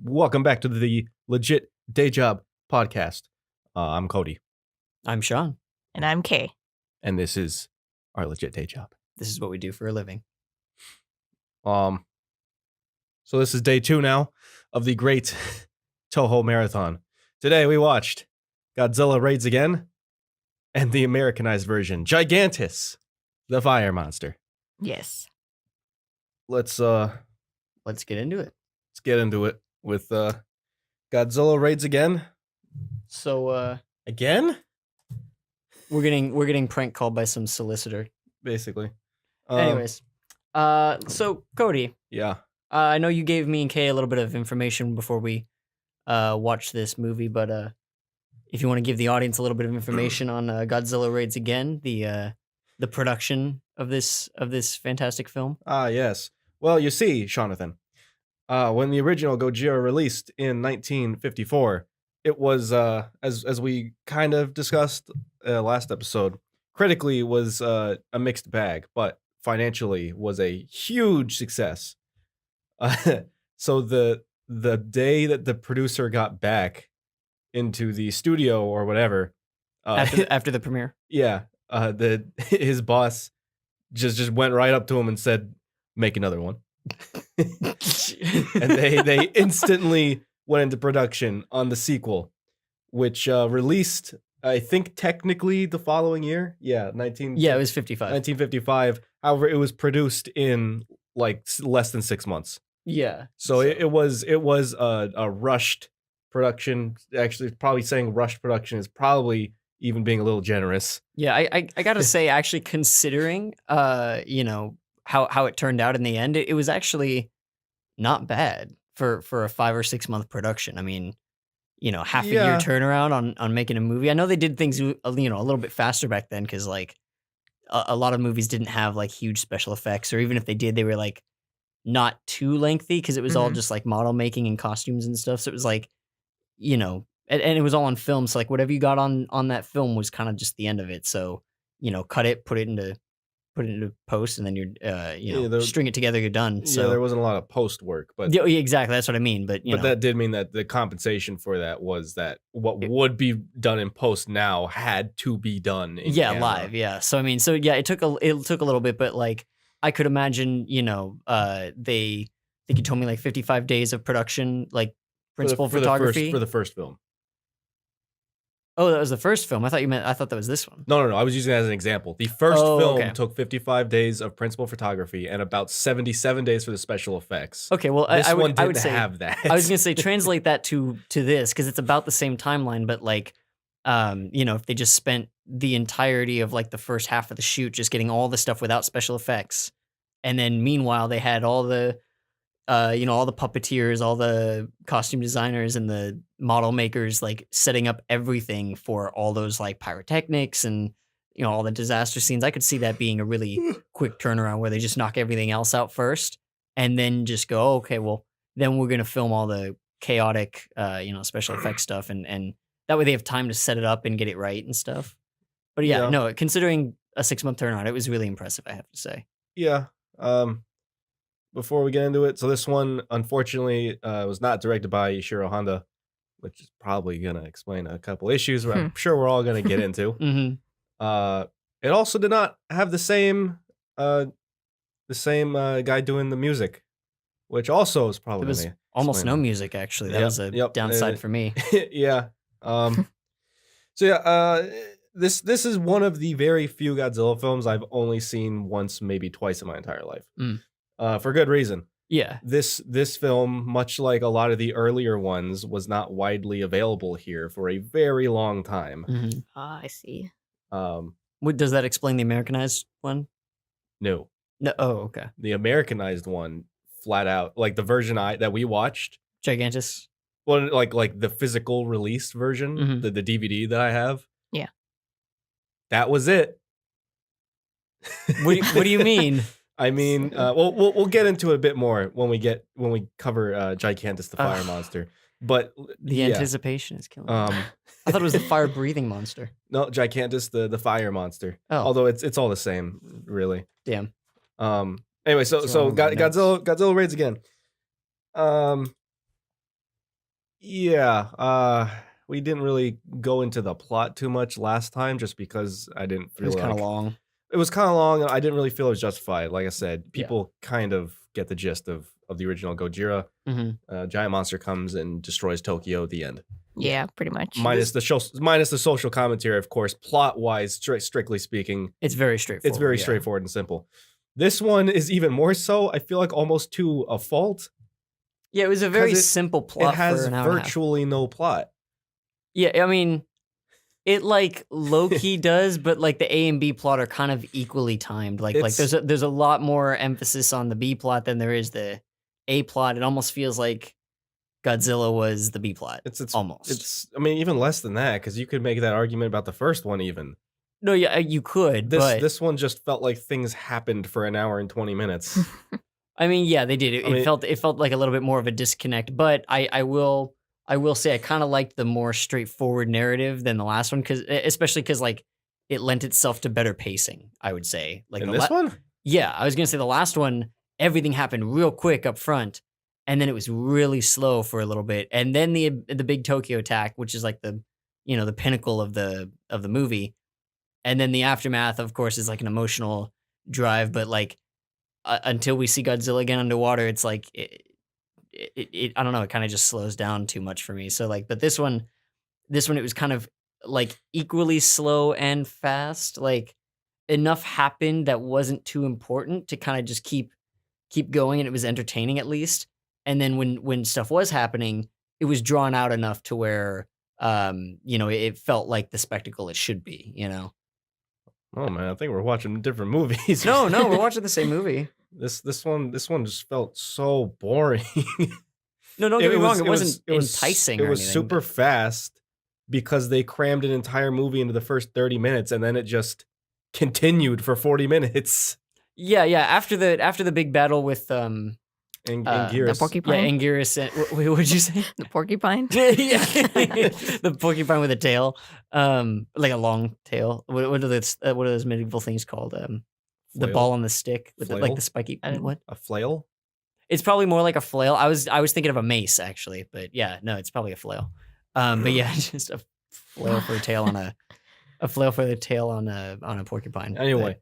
Welcome back to the Legit Day Job podcast. I'm Cody, I'm Sean. And I'm Kay. and this is our Legit Day Job. This is what we do for a living. So this is day 2 now of the great Toho Marathon. Today we watched Godzilla Raids Again and the Americanized version, Gigantis the Fire Monster. Yes. Let's Get into it. get into it with Godzilla Raids Again. So Again? we're getting prank called by some solicitor. Basically. Anyways, so Cody, Yeah. I know you gave me and Kay a little bit of information before we watched this movie, but if you want to give the audience a little bit of information on Godzilla Raids Again, the production of this fantastic film. Yes. Well, you see, Jonathan, when the original Gojira released in 1954, it was, as we kind of discussed last episode, critically was a mixed bag, but financially was a huge success. So the day that the producer got back into the studio or whatever, After the premiere. yeah, his boss just went right up to him and said, "Make another one." And they instantly went into production on the sequel, which released, I think, technically the following year. Yeah, Yeah, it was 55. 1955. However, it was produced in like less than 6 months. Yeah. So it was a rushed production. Actually, probably saying rushed production is probably even being a little generous. Yeah, I gotta say, actually, considering how it turned out in the end, it was actually not bad for a 5 or 6 month production. I mean, half a year Yeah. turnaround on making a movie. I know they did things a little bit faster back then because like a lot of movies didn't have like huge special effects, or even if they did, they were like not too lengthy because it was all Mhm. just like model making and costumes and stuff. So it was like, and it was all on film. So like whatever you got on that film was kind of just the end of it. So cut it, put it into post, and then you're string it together. You're done. So yeah, there wasn't a lot of post work, but yeah, exactly. That's what I mean. But that did mean that the compensation for that was that what would be done in post now had to be done in camera. live. Yeah. So I mean, it took a little bit, but like I could imagine, I think you told me like 55 days of production, like principal photography for the first film. Oh, that was the first film. I thought that was this one. No. I was using that as an example. The first film okay. took 55 days of principal photography and about 77 days for the special effects. Okay, well, This I one would didn't say have that. I was gonna say translate that to this because it's about the same timeline, but like, if they just spent the entirety of like the first half of the shoot just getting all the stuff without special effects, and then meanwhile they had all the all the puppeteers, all the costume designers, and the model makers like setting up everything for all those like pyrotechnics and all the disaster scenes. I could see that being a really quick turnaround where they just knock everything else out first and then just go, oh, okay, well then we're gonna film all the chaotic special effects stuff, and that way they have time to set it up and get it right and stuff. But yeah. No, considering a 6 month turnaround, it was really impressive, I have to say. Yeah. Before we get into it, so this one, unfortunately, was not directed by Ishiro Honda, which is probably going to explain a couple issues I'm sure we're all going to get into. Mm-hmm. It also did not have the same guy doing the music, which also is probably It was gonna almost explain no that. music, actually. That was a downside for me. Yeah. This is one of the very few Godzilla films I've only seen once, maybe twice in my entire life. For good reason. Yeah. This film, much like a lot of the earlier ones, was not widely available here for a very long time. Mm-hmm. I see. Does that explain the Americanized one? No. Oh, okay. The Americanized one, flat out, like the version that we watched, Gigantis. well, like the physical released version, Mhm. the DVD that I have. Yeah. That was it. What do you mean? I mean, we'll get into it a bit more when we cover Gigantis the Fire Monster. But The anticipation is killing me. I thought it was the fire-breathing monster. No, Gigantis the Fire Monster. Oh. Although it's all the same, really. Damn. Anyway, so wrong with my notes? Godzilla Raids Again. Yeah, we didn't really go into the plot too much last time, just because I didn't It was feel kind of like long. it was kind of long, and I didn't really feel it was justified. Like I said, Yeah. people kind of get the gist of the original Gojira. Mm-hmm. Giant monster comes and destroys Tokyo at the end. Yeah, pretty much. Minus the social commentary, of course. Plot wise, strictly speaking, It's very straightforward. it's very straightforward and simple. This one is even more so. I feel like almost to a fault. Yeah, it was a very 'Cause simple plot It has for an hour and a half. virtually no plot. Yeah, I mean, it like low key does, but like the A and B plot are kind of equally timed. Like there's a lot more emphasis on the B plot than there is the A plot. It almost feels like Godzilla was the B plot. It's almost. It's I mean even less than that, because you could make that argument about the first one even. No, yeah, you could. But This one just felt like things happened for an hour and 20 minutes. I mean, yeah, they did. It felt like a little bit more of a disconnect. But I will say I kind of liked the more straightforward narrative than the last one, especially because like it lent itself to better pacing. I would say like In this one? Yeah, I was gonna say the last one, everything happened real quick up front, and then it was really slow for a little bit, and then the big Tokyo attack, which is like the the pinnacle of the movie, and then the aftermath, of course, is like an emotional drive. But like until we see Godzilla again underwater, it's like it I don't know, it kind of just slows down too much for me. So like, but this one it was kind of like equally slow and fast. Like enough happened that wasn't too important to kind of just keep going, and it was entertaining at least. And then when stuff was happening, it was drawn out enough to where it felt like the spectacle it should be, Oh man, I think we're watching different movies. No, we're watching the same movie. This one just felt so boring. No, don't get me wrong, it wasn't enticing or It was anything, super but fast because they crammed an entire movie into the first 30 minutes, and then it just continued for 40 minutes. Yeah, after the big battle with And The Gearus. porcupine. yeah, Anguirus and what did you say? The porcupine. Yeah, the porcupine with a tail, like a long tail. What are those medieval things called? The Flail? ball on the stick with Flail? the spiky. I don't- What? A flail? It's probably more like a flail. I was thinking of a mace actually, but yeah, no, it's probably a flail. But yeah, just a flail for a tail on a flail for the tail on a porcupine. Anyway,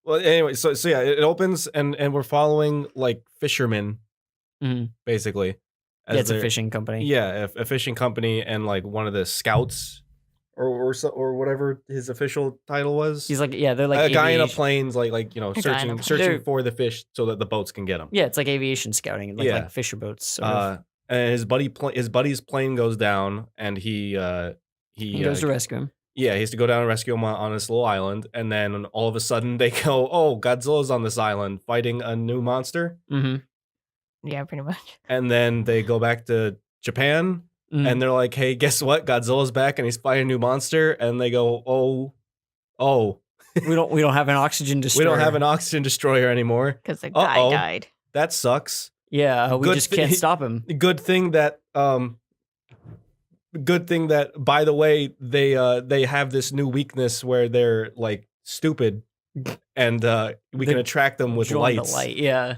well, anyway, so yeah, it opens and we're following like fishermen, Mhm. basically. Yeah, it's a their- fishing company. Yeah, a fishing company, and like one of the scouts, or whatever his official title was. He's like, yeah, they're like a guy in a aviation- plane's like A guy in a searching plane. They're- for the fish so that the boats can get them. Yeah, it's like aviation scouting, like Yeah. fisher boats. Sort of. And his buddy's plane goes down, and he He goes to rescue him. yeah, he has to go down and rescue him on this little island, and then all of a sudden they go, oh, Godzilla's on this island fighting a new monster, Mm-hmm. Yeah, pretty much. and then they go back to Japan, and they're like, hey, guess what? Godzilla's back, and he's fighting a new monster, and they go, oh, we don't have an oxygen destroyer. we don't have an oxygen destroyer anymore. Because the guy Uh-oh. died. That sucks. Yeah, we Good just can't thi- stop him. Good thing that by the way they have this new weakness where they're like stupid, and we can They're attract them with Drawn to lights. light, yeah.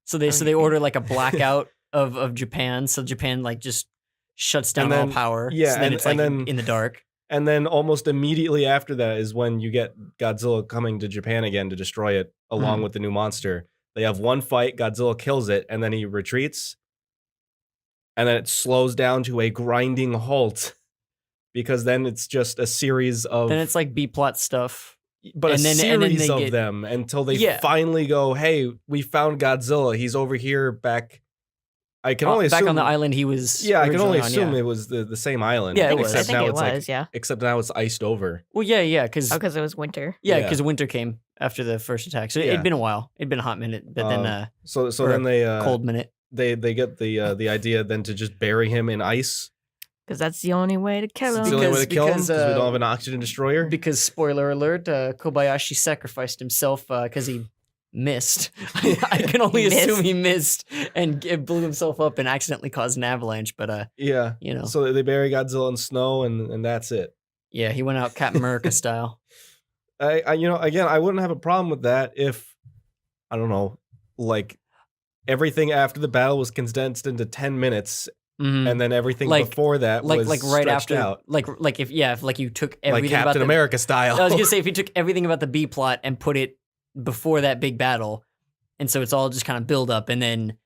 So they order like a blackout of Japan, so Japan like just shuts down And then- all power. yeah, so then and- it's like and then- in the dark. And then almost immediately after that is when you get Godzilla coming to Japan again to destroy it along Mhm. with the new monster. They have one fight, Godzilla kills it, and then he retreats. And then it slows down to a grinding halt, because then it's just a series of Then it's like B plot stuff. but and a then series they of get- them until they Yeah. finally go, hey, we found Godzilla. He's over here back. I can only back assume on the island he was. Yeah, I can only originally on, assume yeah. it was the same island. Yeah, it I think, was. I Except think now it it's was, yeah. except now it's iced over. Well, yeah, because Oh, because it was winter. yeah, Yeah. because winter came after the first attack, so Yeah. it'd been a while. It'd been a hot minute, but then So or then they cold minute. they get the idea then to just bury him in ice. Because that's the only way to kill It's him. the only way to kill him because, because we don't have an oxygen destroyer. Because spoiler alert, Kobayashi sacrificed himself because he missed. I can only He missed. assume he missed and it blew himself up and accidentally caused an avalanche. But Yeah. So they bury Godzilla in snow, and that's it. yeah, he went out Captain America style. I again, I wouldn't have a problem with that if, I don't know, like everything after the battle was condensed into 10 minutes, Mhm. and then everything Like- before that was like right stretched after, out, like if you took like everything about Captain the America style. I was gonna say if you took everything about the B plot and put it before that big battle, and so it's all just kind of build up, and then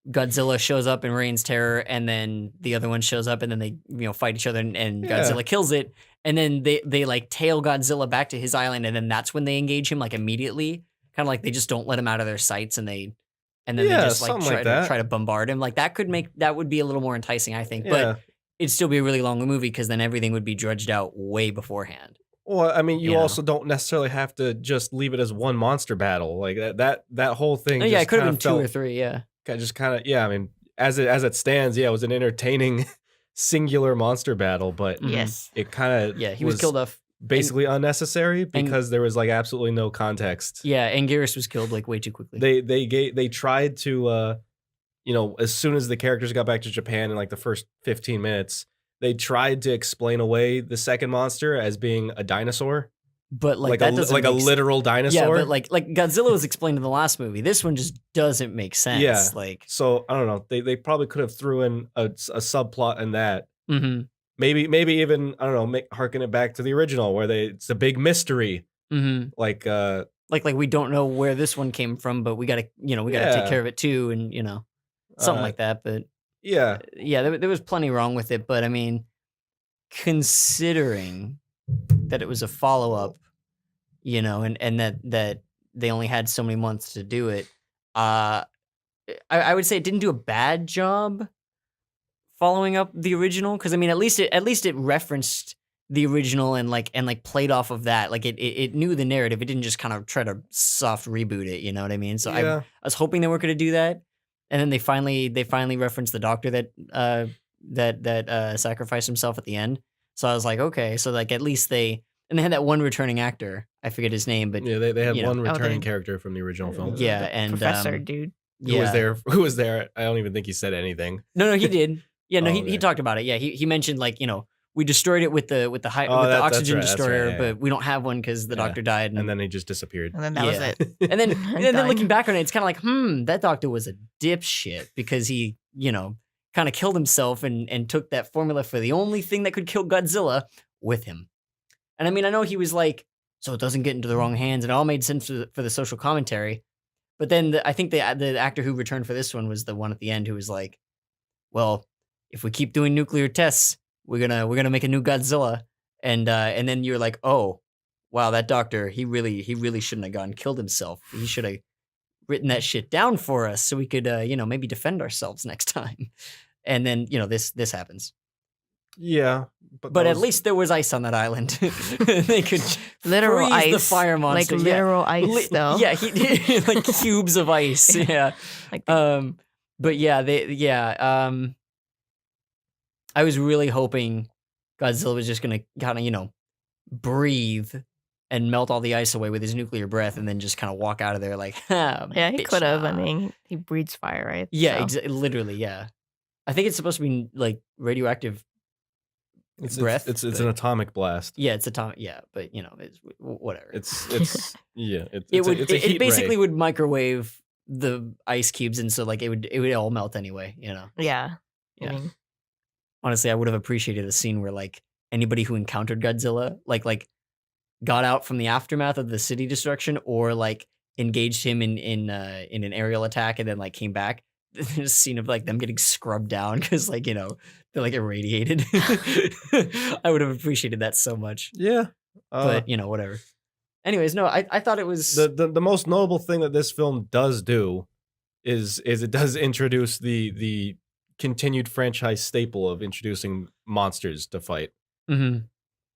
Godzilla shows up and rains terror, and then the other one shows up, and then they fight each other, and Yeah. Godzilla kills it, and then they like tail Godzilla back to his island, and then that's when they engage him like immediately, kind of like they just don't let him out of their sights, and then they Yeah, just like something like that. try to bombard him. Like that would be a little more enticing, I think, Yeah. but it'd still be a really long movie because then everything would be dredged out way beforehand. Well, I mean, you You know. also don't necessarily have to just leave it as one monster battle. Like that whole thing. Oh, yeah, it just could have kinda been 2 or felt- 3. Yeah. Just kind of, yeah. I mean, as it stands, yeah, it was an entertaining singular monster battle, but Mhm. Yes. it kind of Yeah, he was killed off. basically unnecessary because there was like absolutely no context. Yeah, Anguirus was killed like way too quickly. They tried to as soon as the characters got back to Japan in like the first 15 minutes, they tried to explain away the second monster as being a dinosaur, but like like that a doesn't like a make literal dinosaur. Yeah, but like Godzilla was explained in the last movie. This one just doesn't make sense. Yeah. Like, So I don't know. They probably could have threw in a subplot in that. mhm, Maybe even I don't know, harken it back to the original where it's a big mystery. mhm. Like Like we don't know where this one came from, but we gotta take Yeah. care of it too, and something Uh, like that. But yeah, yeah, there was plenty wrong with it. But I mean, considering that it was a follow up, and that they only had so many months to do it, I would say it didn't do a bad job following up the original, because I mean at least it referenced the original and played off of that. Like it knew the narrative. It didn't just kind of try to soft reboot it. You know what I mean? So I yeah. was hoping they weren't going to do that, and then they finally referenced the doctor that sacrificed himself at the end. So I was like, okay, so like at least they had that one returning actor. I forget his name, but Yeah, they had you know. one returning they- character from the original film. Yeah, The and professor dude. Who was there? Who was there? I don't even think he said anything. No, he did. Yeah, no, Oh, he okay. talked about it. Yeah, he mentioned like we destroyed it with the That's oxygen right, that's destroyer, right, yeah. but we don't have one because the Yeah. doctor died. And then he just disappeared. And then that was Yeah. it. and then Done. looking back on it, it's kind of like, that doctor was a dipshit because he kind of killed himself and took that formula for the only thing that could kill Godzilla with him. And I mean, I know he was like, so it doesn't get into the wrong hands, and it all made sense for the social commentary. But then I think the actor who returned for this one was the one at the end who was like, well, if we keep doing nuclear tests, we're gonna make a new Godzilla. And then you're like, oh, wow, that doctor, he really shouldn't have gone and killed himself. He should have written that shit down for us so we could maybe defend ourselves next time. And then this happens. Yeah, But that at was- least there was ice on that island. They could Literal freeze ice. the fire monster. Like yeah. literal ice, though. Yeah, he did like cubes of ice. Yeah. Like But yeah, I was really hoping Godzilla was just gonna kind of, breathe and melt all the ice away with his nuclear breath, and then just kind of walk out of there like, yeah, he bitch, could have. I nah." mean, he breathes fire, right? Yeah, So, literally, yeah. I think it's supposed to be like radioactive. it's breath, It's but- an atomic blast. Yeah, it's atomic. Yeah, but it's whatever. It's yeah. It Heat basically ray. would microwave the ice cubes, and so like it would all melt anyway. yeah. Yeah. I mean, Honestly, I would have appreciated a scene where like anybody who encountered Godzilla like got out from the aftermath of the city destruction, or like engaged him in an aerial attack and then like came back. There's a scene of like them getting scrubbed down because like they're like irradiated. I would have appreciated that so much, Yeah. but whatever. Anyways, no, I thought it was the most notable thing that this film does do is it does introduce the continued franchise staple of introducing monsters to fight. Mhm.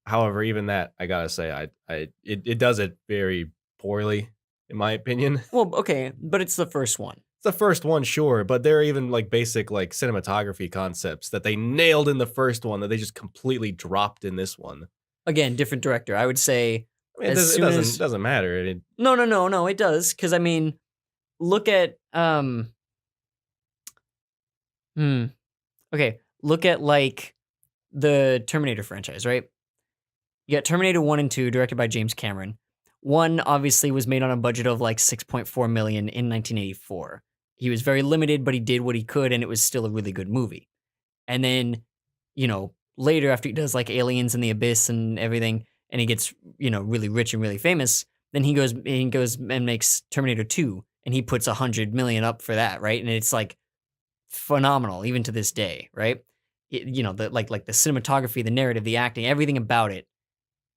However, even that, I gotta say, it does it very poorly, in my opinion. Well, okay, but it's the first one. It's the first one, sure, but there are even like basic like cinematography concepts that they nailed in the first one that they just completely dropped in this one. Again, different director. I would say I mean, As it soon doesn't as- doesn't matter. no, it does, because I mean, look at look at like the Terminator franchise, right? You got Terminator 1 and 2 directed by James Cameron. 1 obviously was made on a budget of like 6.4 million in 1984. He was very limited, but he did what he could, and it was still a really good movie. And then, later after he does like Aliens and the Abyss and everything, and he gets, really rich and really famous, then he goes and makes Terminator 2, and he puts 100 million up for that, right? And it's like phenomenal even to this day, right? The like the cinematography, the narrative, the acting, everything about it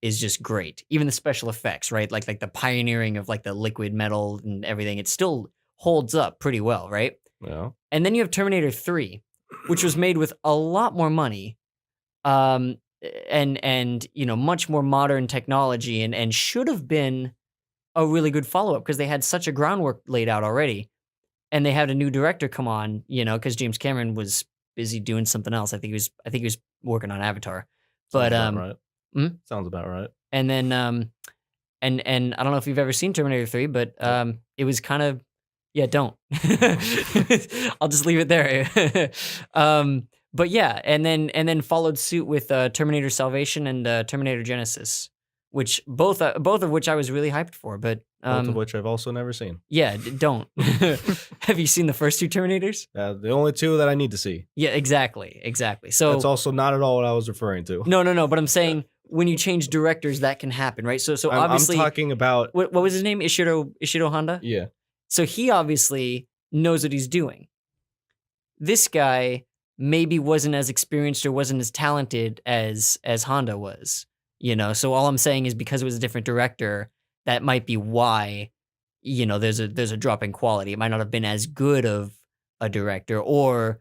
is just great. Even the special effects, right? Like the pioneering of like the liquid metal and everything, it still holds up pretty well, right? Yeah. And then you have Terminator 3, which was made with a lot more money, and much more modern technology, and should have been a really good follow-up because they had such a groundwork laid out already. And they had a new director come on, because James Cameron was busy doing something else. I think he was working on Avatar. But Sounds about right. hmm? Sounds about right. And then and I don't know if you've ever seen Terminator 3, but it was kind of, yeah, don't. I'll just leave it there. But yeah, and then followed suit with Terminator Salvation and Terminator Genesis, which both of which I was really hyped for, but Both of which I've also never seen. yeah, don't. Have you seen the first two Terminators? The only two that I need to see. Yeah, exactly. So That's also not at all what I was referring to. no. But I'm saying when you change directors, that can happen, right? So obviously, I'm talking about. what was his name? Ishiro Honda. Yeah. So he obviously knows what he's doing. This guy maybe wasn't as experienced or wasn't as talented as Honda was, So all I'm saying is because it was a different director, that might be why, there's a drop in quality. It might not have been as good of a director, or,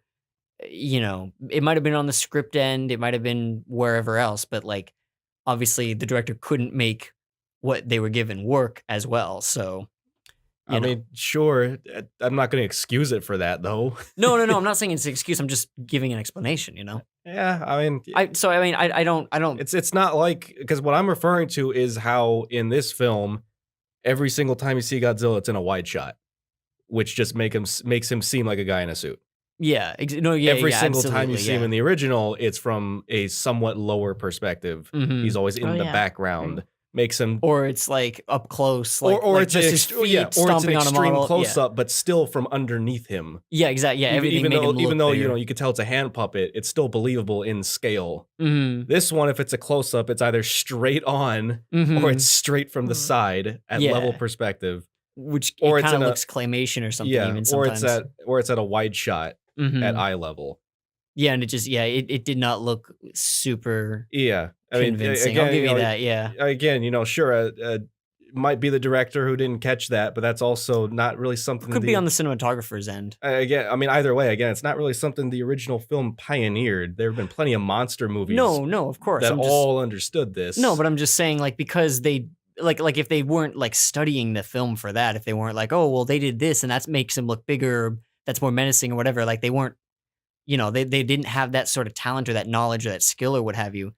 it might have been on the script end, it might have been wherever else, but like, obviously the director couldn't make what they were given work as well. So, I mean, sure. I'm not going to excuse it for that, though. No. I'm not saying it's an excuse. I'm just giving an explanation, Yeah, I mean, I don't. it's not like, because what I'm referring to is how in this film, every single time you see Godzilla, it's in a wide shot, which just makes him seem like a guy in a suit. Yeah. Every single time you absolutely, see him in the original, it's from a somewhat lower perspective. Mhm. He's always in Oh, the yeah. background, makes him. Or it's like up close, like, or like it's just an his feet or it's an stomping on a extreme model. close up, but still from underneath him. Yeah, exactly. Yeah, everything even made though him look even though bigger. you could tell it's a hand puppet, it's still believable in scale. Mhm. This one, if it's a close up, it's either straight on Mhm. or it's straight from the side at Yeah. level perspective. Which or it it's kind of in a- looks claymation or something. Yeah, even or sometimes. it's at a wide shot Mhm. at eye level. Yeah, and it just it did not look super Yeah, I mean, convincing. again, I'll give you that. Yeah. Again, sure, might be the director who didn't catch that, but that's also not really something. Could be on the cinematographer's end. Again, I mean, either way, again, it's not really something the original film pioneered. There have been plenty of monster movies. No, of course. that all understood this. No, but I'm just saying, like, because they like if they weren't like studying the film for that, if they weren't like, oh well, they did this and that makes him look bigger, that's more menacing or whatever, like they weren't, they didn't have that sort of talent or that knowledge or that skill or what have you,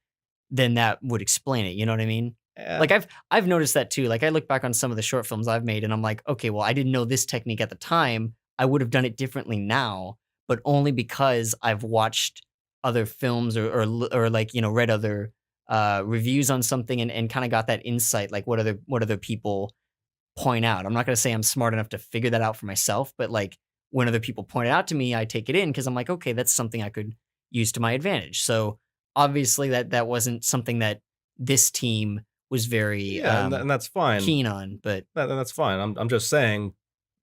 then that would explain it. You know what I mean? Yeah. Like I've noticed that too. Like I look back on some of the short films I've made and I'm like, okay, well, I didn't know this technique at the time. I would have done it differently now, but only because I've watched other films or like, read other reviews on something and kind of got that insight, like what other people point out. I'm not going to say I'm smart enough to figure that out for myself, but like when other people point it out to me, I take it in because I'm like, okay, that's something I could use to my advantage. So obviously that wasn't something that this team was very and that's fine. keen on, but That's fine. I'm just saying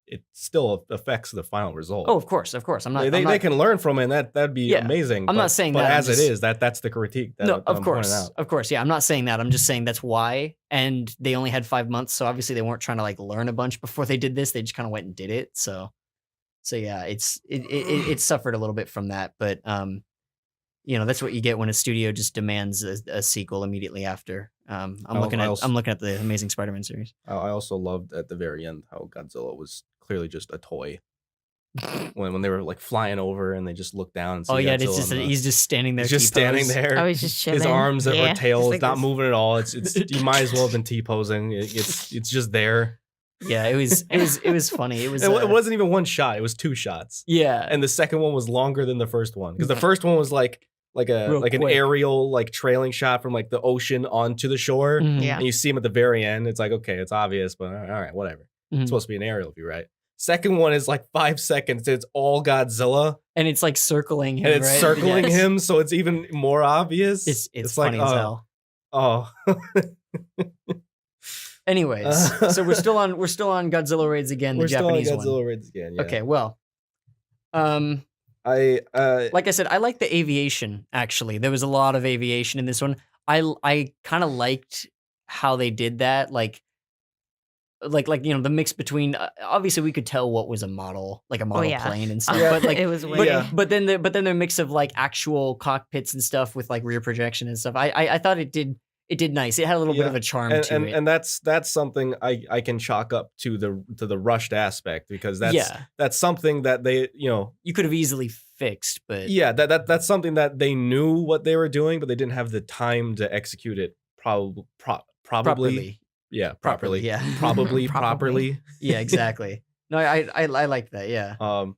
it still affects the final result. oh, of course. I'm not. They can learn from it, and that'd be Yeah, amazing. I'm not saying but that, I'm as just- it is, that's the critique that, no, that of I'm pointing course, out. of course. Yeah, I'm not saying that. I'm just saying that's why. And they only had 5 months, so obviously they weren't trying to like learn a bunch before they did this. They just kind of went and did it. So yeah, it suffered a little bit from that, but that's what you get when a studio just demands a sequel immedially after. I'm looking at the Amazing Spider-Man series. I also loved at the very end how Godzilla was clearly just a toy. when they were like flying over and they just look down and see Oh yeah, Godzilla it's just on the- he's just standing there. he's just standing T-pose. there. I was just chilling. His arms or Yeah, tail just is like not this. moving at all. It's you might as well have been T-posing. It's just there. Yeah, it was funny. It was. It wasn't even one shot. It was 2 shots. Yeah, And the second one was longer than the first one because the first one was like an Real quick. aerial like trailing shot from like the ocean onto the shore. Mhm. Yeah. And you see him at the very end. It's like, okay, it's obvious, but all right, whatever. Mhm. It's supposed to be an aerial view, right? Second one is like 5 seconds. It's all Godzilla, And it's like circling him, and it's right? circling Yes. him, so it's even more obvious. It's funny as hell. Oh, Anyways, so we're still on Godzilla Raids Again, the we're still on Japanese Godzilla one. Raids Again. Yeah. Okay, well, I like I said, I like the aviation. Actually, there was a lot of aviation in this one. I kind of liked how they did that, like the mix between. Obviously, we could tell what was a model, like a model yeah. plane and stuff. Yeah. But like, it was way. but, Yeah. but then the mix of like actual cockpits and stuff with like rear projection and stuff. I thought it did nice. It had a little bit of a charm to it. and that's something I can chalk up to the rushed aspect, because that's something that they, you could have easily fixed, but that's something that they knew what they were doing, but they didn't have the time to execute it probably properly. Yeah, Properly, yeah. Probably Probably. properly. Yeah, exactly. No, I like that. Yeah,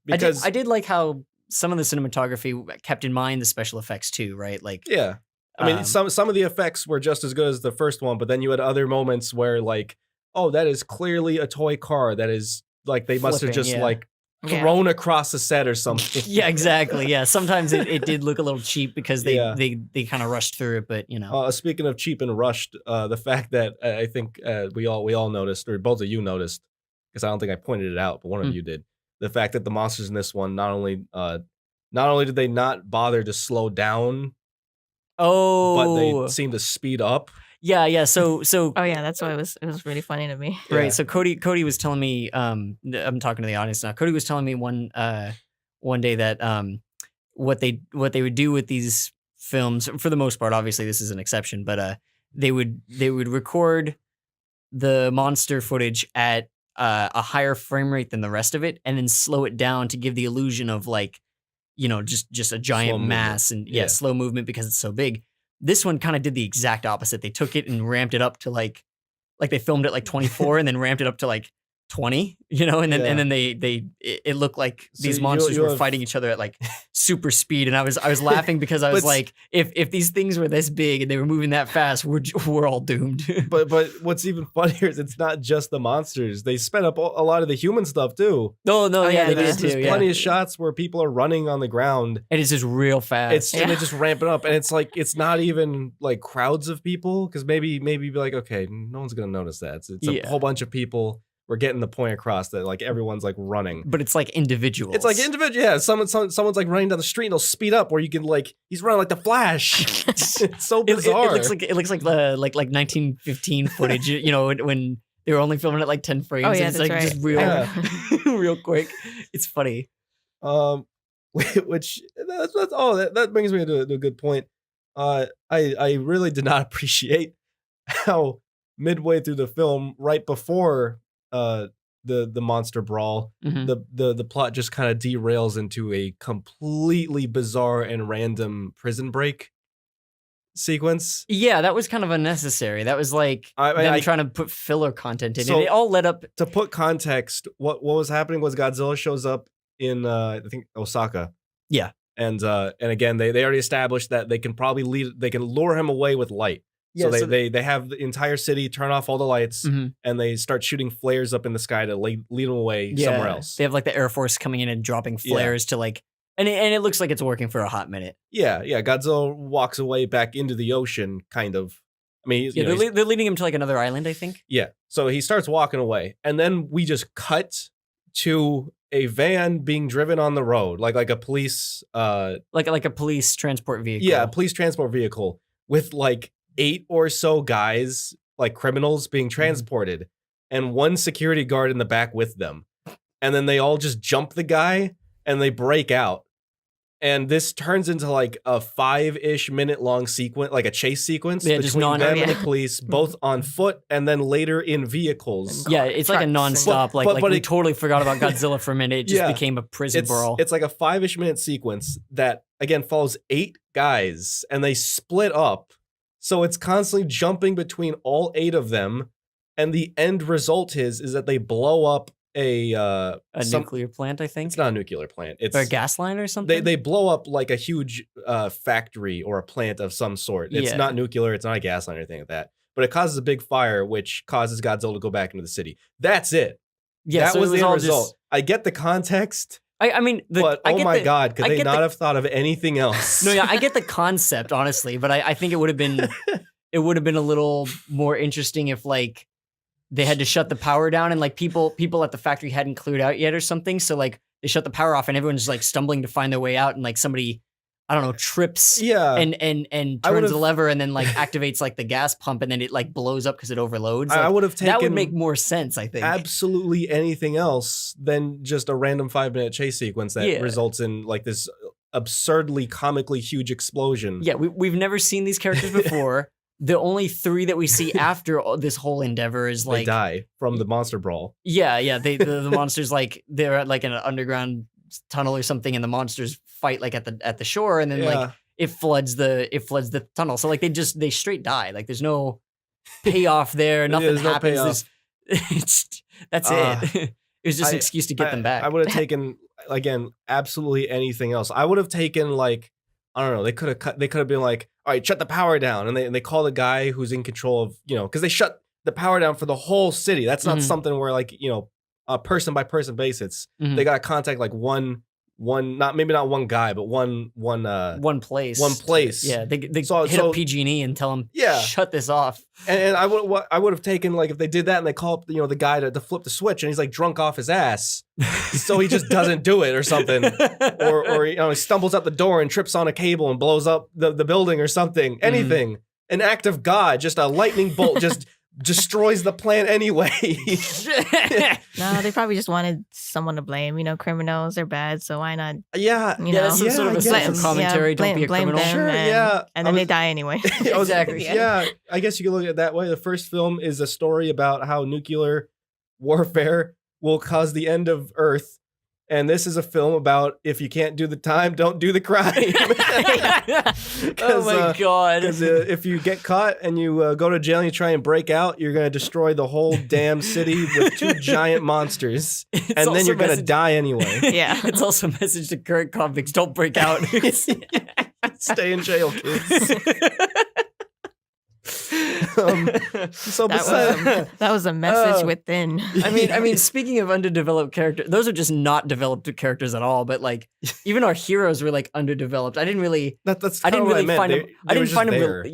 Because I did like how some of the cinematography kept in mind the special effects too, right? Like, yeah, I mean, um, some of the effects were just as good as the first one, but then you had other moments where like, oh, that is clearly a toy car. That is like they must have Flipping, just yeah. like Yeah. thrown across the set or something. yeah, exactly. Yeah, sometimes it did look a little cheap because they Yeah. they kind of rushed through it, but Speaking of cheap and rushed, the fact that I think we all noticed, or both of you noticed, because I don't think I pointed it out, but one of you did. The fact that the monsters in this one not only did they not bother to slow down, but they seem to speed up. yeah. So Oh yeah, that's why it was really funny to me. right. Yeah. So Cody was telling me, I'm talking to the audience now. Cody was telling me one day that what they would do with these films, for the most part, obviously this is an exception, but they would record the monster footage at a higher frame rate than the rest of it, and then slow it down to give the illusion of like, just a giant Slow movement. mass and Yeah. slow movement because it's so big. This one kind of did the exact opposite. They took it and ramped it up to like they filmed it like 24 and then ramped it up to like 20, and then it looked like So these you- monsters you were have- fighting each other at like super speed, and I was laughing because I was But- like, if these things were this big and they were moving that fast, we're all doomed. But what's even funnier is it's not just the monsters. They sped up a lot of the human stuff too. no, Oh, yeah, yeah, they there's- did There's too. Yeah, plenty of shots where people are running on the ground. and it's just real fast. And they just ramp it up, and it's like it's not even like crowds of people, because maybe be like, okay, no one's gonna notice that. It's a Yeah. whole bunch of people. We're getting the point across that like everyone's like running. but it's like individuals. It's like individual. Yeah, someone's like running down the street, and they'll speed up, where you can like he's running like the Flash. It's so It, it bizarre. looks like the like 1915 footage, when they were only filming at like 10 frames. Oh, and yeah, it's that's like right. just real, Yeah. real quick. It's funny. Which that brings me to a good point. I really did not appreciate how midway through the film, right before the monster brawl, Mhm. the plot just kind of derails into a completely bizarre and random prison break sequence. Yeah, that was kind of unnecessary. That was like them trying to put filler content in So- it. It all led up. To put context, what was happening was Godzilla shows up in I think Osaka. Yeah. And again, they already established that they can lure him away with light. So they have the entire city turn off all the lights, Mhm. and they start shooting flares up in the sky to lead them away somewhere else. They have like the Air Force coming in and dropping Yeah. flares to like, and it looks like it's working for a hot minute. Yeah. Godzilla walks away back into the ocean, kind of. I mean, Yeah, they're leading him to like another island, I think. yeah. So he starts walking away, and then we just cut to a van being driven on the road, like a police, Like a police transport vehicle. yeah, police transport vehicle with like 8 or so guys, like criminals, being transported, and one security guard in the back with them. And then they all just jump the guy and they break out. And this turns into like a 5-ish minute long sequence, like a chase sequence Yeah, just between them and yeah. the police, both on foot and then later in vehicles. Yeah, it's like a Trucks and- nonstop. But We it- totally forgot about Godzilla for a minute. It just Yeah. became a prison brawl. It's like a 5-ish minute sequence that again follows 8 guys, and they split up. So it's constantly jumping between all 8 of them, and the end result is that they blow up a nuclear plant, I think. It's not a nuclear plant. It's Or a gas line or something. they blow up like a huge factory or a plant of some sort. It's Yeah. not nuclear. It's not a gas line or anything like that. But it causes a big fire, which causes Godzilla to go back into the city. That's it. Yeah, that so was it was the end all result. just. I get the context, I mean, but I oh get my the, god, could I they get not the, have thought of anything else? No, yeah, I get the concept honestly, but I think it would have been a little more interesting if like they had to shut the power down and like people at the factory hadn't cleared out yet or something. So like they shut the power off and everyone's like stumbling to find their way out and like somebody, I don't know, trips Yeah. and I turns would've- the lever and then like activates like the gas pump and then it like blows up because it overloads. I Like, would have taken that would make more sense, I think. absolutely anything else than just a random 5-minute chase sequence that Yeah. results in like this absurdly comically huge explosion. Yeah, we've never seen these characters before. The only 3 that we see after this whole endeavor is They like die from the monster brawl. Yeah, the monsters like they're at like an underground tunnel or something, and the monsters fight like at the shore, and then like it floods the tunnel. So like they straight die. Like there's no payoff there. Nothing There's no happens. That's it. It was just an I- excuse to get them back. I would have taken again absolutely anything else. I would have taken like I don't know. They could have been like, all right, shut the power down, and they call the guy who's in control of because they shut the power down for the whole city. That's not Mhm. something where like a person by person basis. Mhm. They got to contact like one maybe not one guy, but one One place. one place. Yeah, they So- hit so- up PG&E and tell them, Yeah. shut this off. And I would have taken like if they did that and they call up the guy to flip the switch and he's like drunk off his ass, so he just doesn't do it or something, or he stumbles out the door and trips on a cable and blows up the building or something. Anything, an act of God, just a lightning bolt just destroys the plant anyway. No, they probably just wanted someone to blame. Criminals are bad, so why not? Yeah, You Yeah, know, that's some sort of I a guess. social commentary. Don't be a blame criminal. them, Sure, and, yeah. and I then they was- die anyway. Exactly. Yeah, I guess you could look at it that way. The first film is a story about how nuclear warfare will cause the end of Earth. And this is a film about if you can't do the time, don't do the crime. Oh my god. Because if you get caught and you go to jail and you try and break out, you're going to destroy the whole damn city with 2 giant monsters. It's And then also you're going to message- die anyway. Yeah. It's also a message to current convicts: don't break out. Stay in jail, kids. So That was a message Oh. within. I mean, speaking of underdeveloped characters, those are just not developed characters at all. But like, even our heroes were like underdeveloped. I didn't really, that's I kinda didn't what really meant. find them. They I were didn't just find them. there.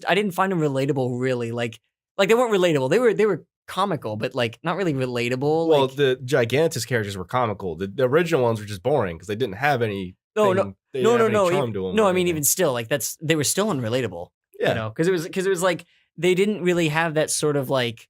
I didn't find them relatable. Really, like they weren't relatable. They were comical, but like not really relatable. Well, like, the Gigantis characters were comical. The original ones were just boring because they didn't have any. No, They didn't have no, any no. charm to them No, or I mean, anything. even still, like they were still unrelatable. Yeah. You know, because it was like they didn't really have that sort of like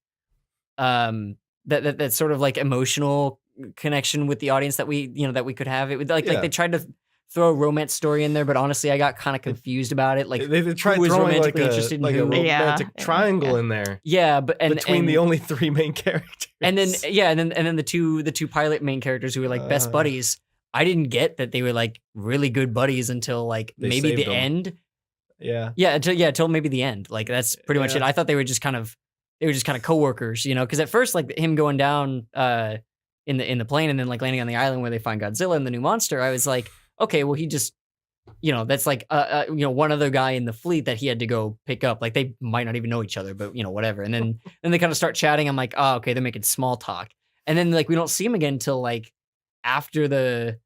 that sort of like emotional connection with the audience that we could have. It would like Yeah. they tried to throw a romance story in there, but honestly, I got kind of confused about it. Like they tried who was throwing like romantically a, interested in like a who. Yeah. romantic triangle in there yeah, but between the only 3 main characters. and then the two pilot main characters who were like best buddies. I didn't get that they were like really good buddies until like They maybe saved the them. end. yeah, Until maybe the end. Like that's pretty much Yeah. it. I thought they were just kind of coworkers, because at first like him going down in the plane and then like landing on the island where they find Godzilla and the new monster, I was like, okay, well he just that's like one other guy in the fleet that he had to go pick up. Like they might not even know each other, but whatever. And then they kind of start chatting. I'm like, oh, okay, they're making small talk. And then like we don't see him again until like after the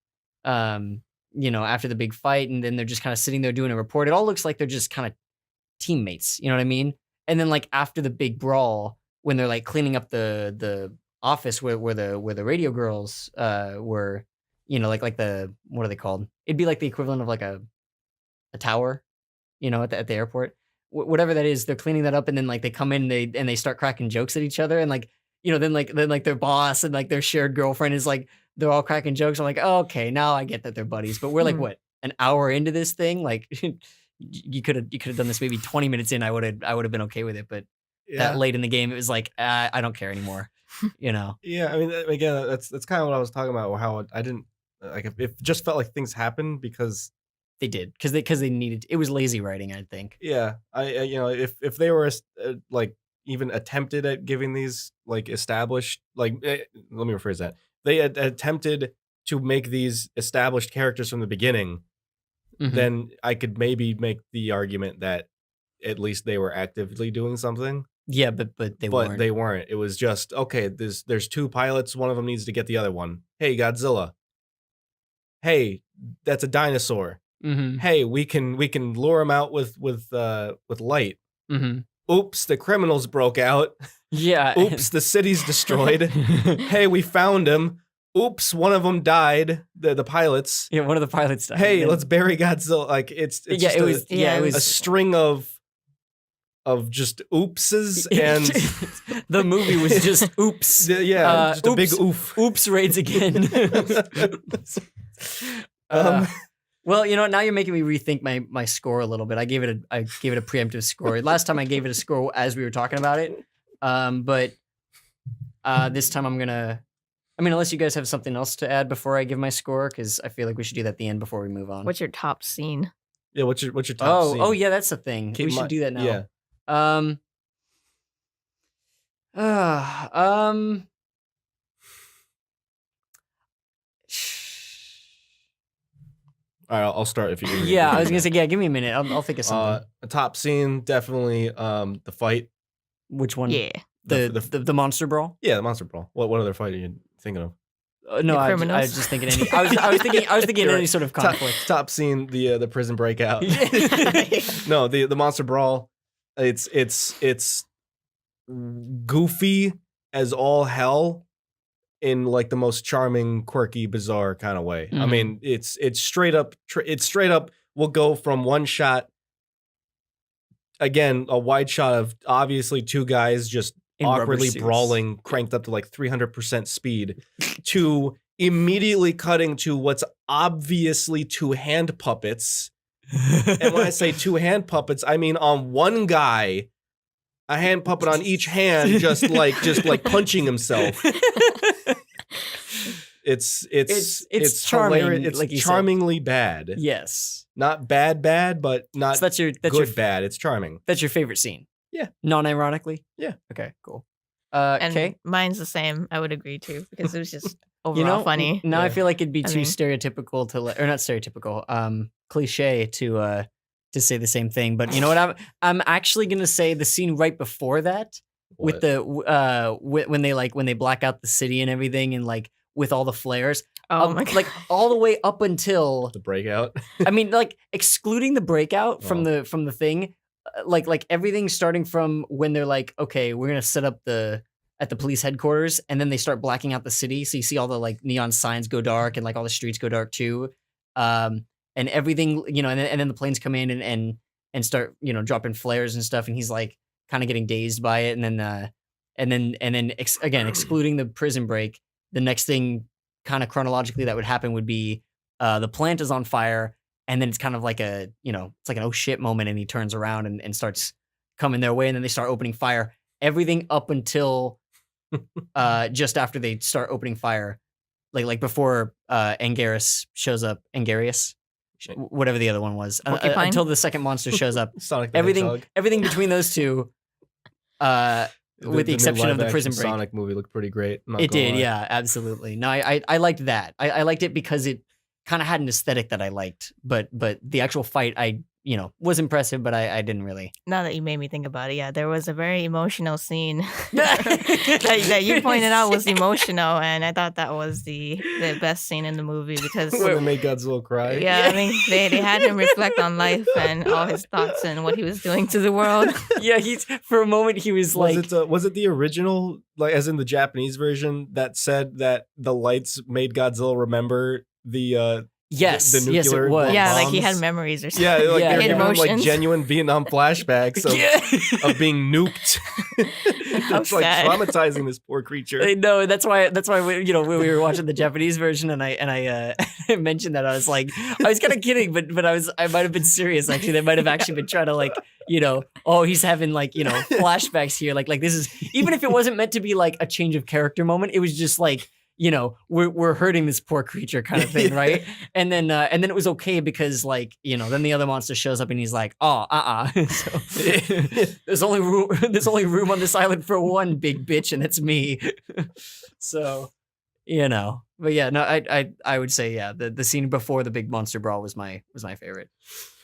after the big fight, and then they're just kind of sitting there doing a report. It all looks like they're just kind of teammates, you know what I mean? And then like after the big brawl, when they're like cleaning up the office where the radio girls were, like the, what are they called? It'd be like the equivalent of like a tower, at the airport. Whatever that is, they're cleaning that up, and then like they come in, they start cracking jokes at each other, and like then their boss and like their shared girlfriend is like, they're all cracking jokes. I'm like, oh, okay, now I get that they're buddies. But we're like, what, an hour into this thing? Like, you could have done this maybe 20 minutes in. I would have been okay with it. But that late in the game, it was like, I don't care anymore. Yeah, I mean, again, that's kind of what I was talking about. How I didn't like it just felt like things happened because they did because they needed. It was lazy writing, I think. Yeah, I if they were like even attempted at giving these like established let me rephrase that. They had attempted to make these established characters from the beginning, Mhm. then I could maybe make the argument that at least they were actively doing something. Yeah, but they but weren't. they weren't. It was just, okay, there's two pilots. One of them needs to get the other one. Hey, Godzilla. Hey, that's a dinosaur. Mm-hmm. Hey, we can lure him out with light. Mm-hmm. Oops, the criminals broke out. Yeah. Oops, the city's destroyed. Hey, we found him. Oops, one of them died. The pilots. Yeah, one of the pilots died. Hey, let's bury Godzilla. Like it's yeah, just it was. Yeah, it was a string of just oopses, and the movie was just oops. just a big oof. Oops raids again. Well, you know, now you're making me rethink my score a little bit. I gave it a preemptive score. Last time I gave it a score as we were talking about it. But this time I'm gonna. I mean, unless you guys have something else to add before I give my score, because I feel like we should do that at the end before we move on. What's your top scene? Yeah, what's your top scene? Oh yeah, that's the thing. We should do that now. Yeah. All right, I'll start if you. Yeah, I was gonna say, yeah. Give me a minute. I'll think of something. A top scene, definitely. The fight. Which one? Yeah. The monster brawl. Yeah, the monster brawl. What other fight are you thinking of? No, The I criminals? was just thinking any. I was thinking You're any right. sort of conflict. Top scene, the prison breakout. No, the monster brawl. It's goofy as all hell, in like the most charming, quirky, bizarre kind of way. I Mhm. mean, it's straight up. It's straight up. We'll go from one shot. Again, a wide shot of obviously two guys just In rubber awkwardly suits. brawling, cranked up to like 300% speed, to immediately cutting to what's obviously two hand puppets. And when I say two hand puppets, I mean on one guy, a hand puppet on each hand, just like punching himself. It's charming, hilarious. It's like you said. charmingly bad. Yes. Not bad, but not So that's your good bad. It's charming. That's your favorite scene. Yeah. Non-ironically. Yeah. Okay. Cool. And Okay. mine's the same. I would agree too because it was just overall You know, funny. now I Yeah. feel like it'd be I too mean- stereotypical or not stereotypical, cliche to say the same thing. But you know what? I'm actually gonna say the scene right before that with What? the when they black out the city and everything, and like with all the flares. Oh my god. Like all the way up until The breakout. I mean, like excluding the breakout from Oh. the thing, like everything starting from when they're like, okay, we're gonna set up at the police headquarters, and then they start blacking out the city, so you see all the like neon signs go dark and like all the streets go dark too, and everything, you know, and then the planes come in and start, you know, dropping flares and stuff, and he's like kind of getting dazed by it, and then again excluding the prison break, the next thing kind of chronologically that would happen would be the plant is on fire, and then it's kind of like it's like an oh shit moment, and he turns around and starts coming their way, and then they start opening fire. Everything up until just after they start opening fire, like before Anguirus shows up, Angarius, whatever the other one was, Porcupine? until the second monster shows up. Sonic the Hedgehog. Everything between those two, with the new exception of the live-action prison break. Sonic movie looked pretty great. I'm not It gonna did, lie. yeah, absolutely. No, I liked that. I liked it because it kind of had an aesthetic that I liked, but the actual fight was impressive, but I didn't really. Now that you made me think about it, yeah, there was a very emotional scene that you pointed out was emotional, and I thought that was the best scene in the movie because When they made Godzilla cry. yeah, I mean they had him reflect on life and all his thoughts and what he was doing to the world. Yeah, for a moment he was like, Was it the original, like as in the Japanese version, that said that the lights made Godzilla remember the yes, the yes, it nuclear was. Yeah, like he had bombs? memories or something. Yeah, like Yeah, they're yeah. giving him like Emotions. genuine Vietnam flashbacks of being nuked. It's like sad. traumatizing this poor creature. I know, that's why when we were watching the Japanese version, and I mentioned that, I was like, I was kind of kidding, but I might have been serious actually. They might have actually been trying to like, oh, he's having like, flashbacks here, like this is, even if it wasn't meant to be like a change of character moment, it was just like, we're hurting this poor creature kind of thing, Yeah. right? And then it was okay because like, then the other monster shows up and he's like, oh, so there's only room on this island for one big bitch, and it's me. So, but yeah, no, I would say, yeah, the scene before the big monster brawl was my favorite,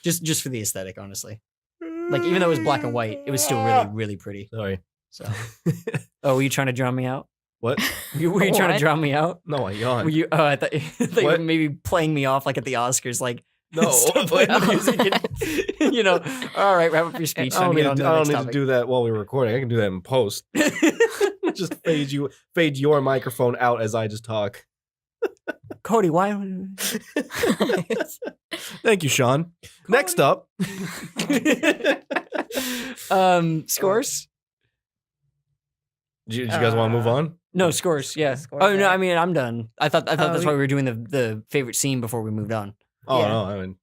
just for the aesthetic, honestly. Like even though it was black and white, it was still really, really pretty. Sorry. So, were you trying to drown me out? What? Were you trying to What? drown me out? No, I yawned. Were you? Oh, I thought, you were What? maybe playing me off like at the Oscars, like No, start playing the music and, all right, wrap up your speech. I don't need, on to the I don't next need to topic. do that while we're recording. I can do that in post. Just fade your microphone out as I just talk. Cody, why? Thank you, Sean. Next up, Scores? do you guys want to move on? No, scores. Yeah. Scores, Oh no, yeah. I mean I'm done. I thought that's we- why we were doing the favorite scene before we moved on. Oh Yeah. no, I mean,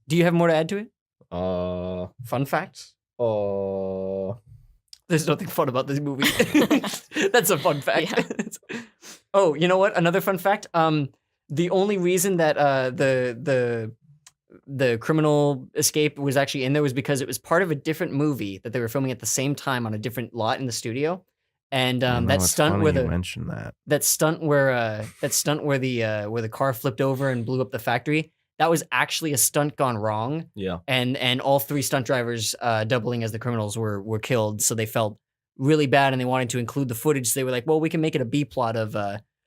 Do you have more to add to it? uh, Fun facts? uh, There's nothing fun about this movie. That's a fun fact. Oh, you know what? Another fun fact. The only reason that the criminal escape was actually in there was because it was part of a different movie that they were filming at the same time on a different lot in the studio. And that stunt where mentioned that. that stunt where the car flipped over and blew up the factory, that was actually a stunt gone wrong. Yeah. And all three stunt drivers doubling as the criminals were killed, so they felt really bad and they wanted to include the footage. So they were like, well, we can make it a B plot of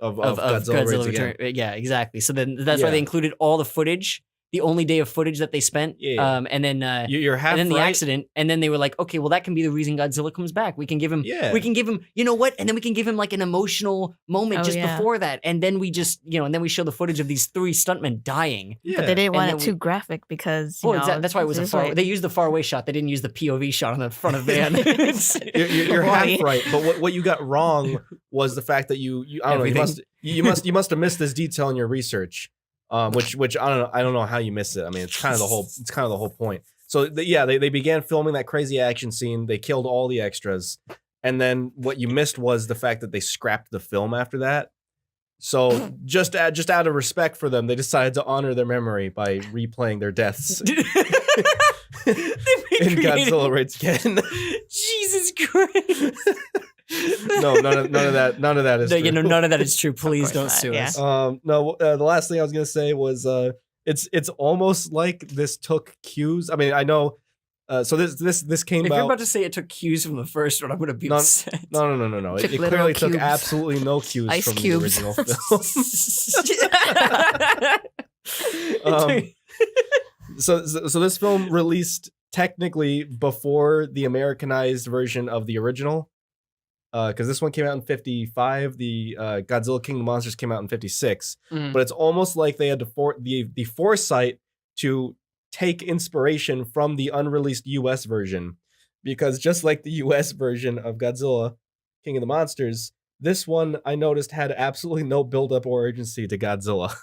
Godzilla Raids Return. Again. Yeah, exactly. So then that's why Yeah. they included all the footage, the only day of footage that they spent. Yeah. And then You're half and then the right. accident, and then they were like, okay, well, that can be the reason Godzilla comes back. We can give him, Yeah. you know what? And then we can give him like an emotional moment Oh, just yeah. before that, and then we just, and then we show the footage of these three stuntmen dying. Yeah. But they didn't want then it too graphic because Well, that's why it was a this far. way- They used the far away shot. They didn't use the POV shot on the front of the van. You're Why? half right, but what you got wrong was the fact that you I don't know, Everything. you must have missed this detail in your research, which I don't know how you missed it. I mean, it's kind of the whole point. So they began filming that crazy action scene. They killed all the extras, and then what you missed was the fact that they scrapped the film after that. So just out of respect for them, they decided to honor their memory by replaying their deaths in Godzilla Raids Again. Jesus Christ. No, none of that is No, true. none of that is true. Please course don't not, sue yeah. us. No, the last thing I was gonna say was it's almost like this took cues. I mean, I know. So this came If you're out. about to say it took cues from the first one, I'm gonna be No, upset. No. Took It literal clearly took cubes. absolutely no cues Ice from cubes. the original film. So this film released technically before the Americanized version of the original, because this one came out in 55. The Godzilla King of the Monsters came out in 56. Mhm. But it's almost like they had the foresight to take inspiration from the unreleased US version, because just like the US version of Godzilla King of the Monsters, this one I noticed had absolutely no build-up or urgency to Godzilla.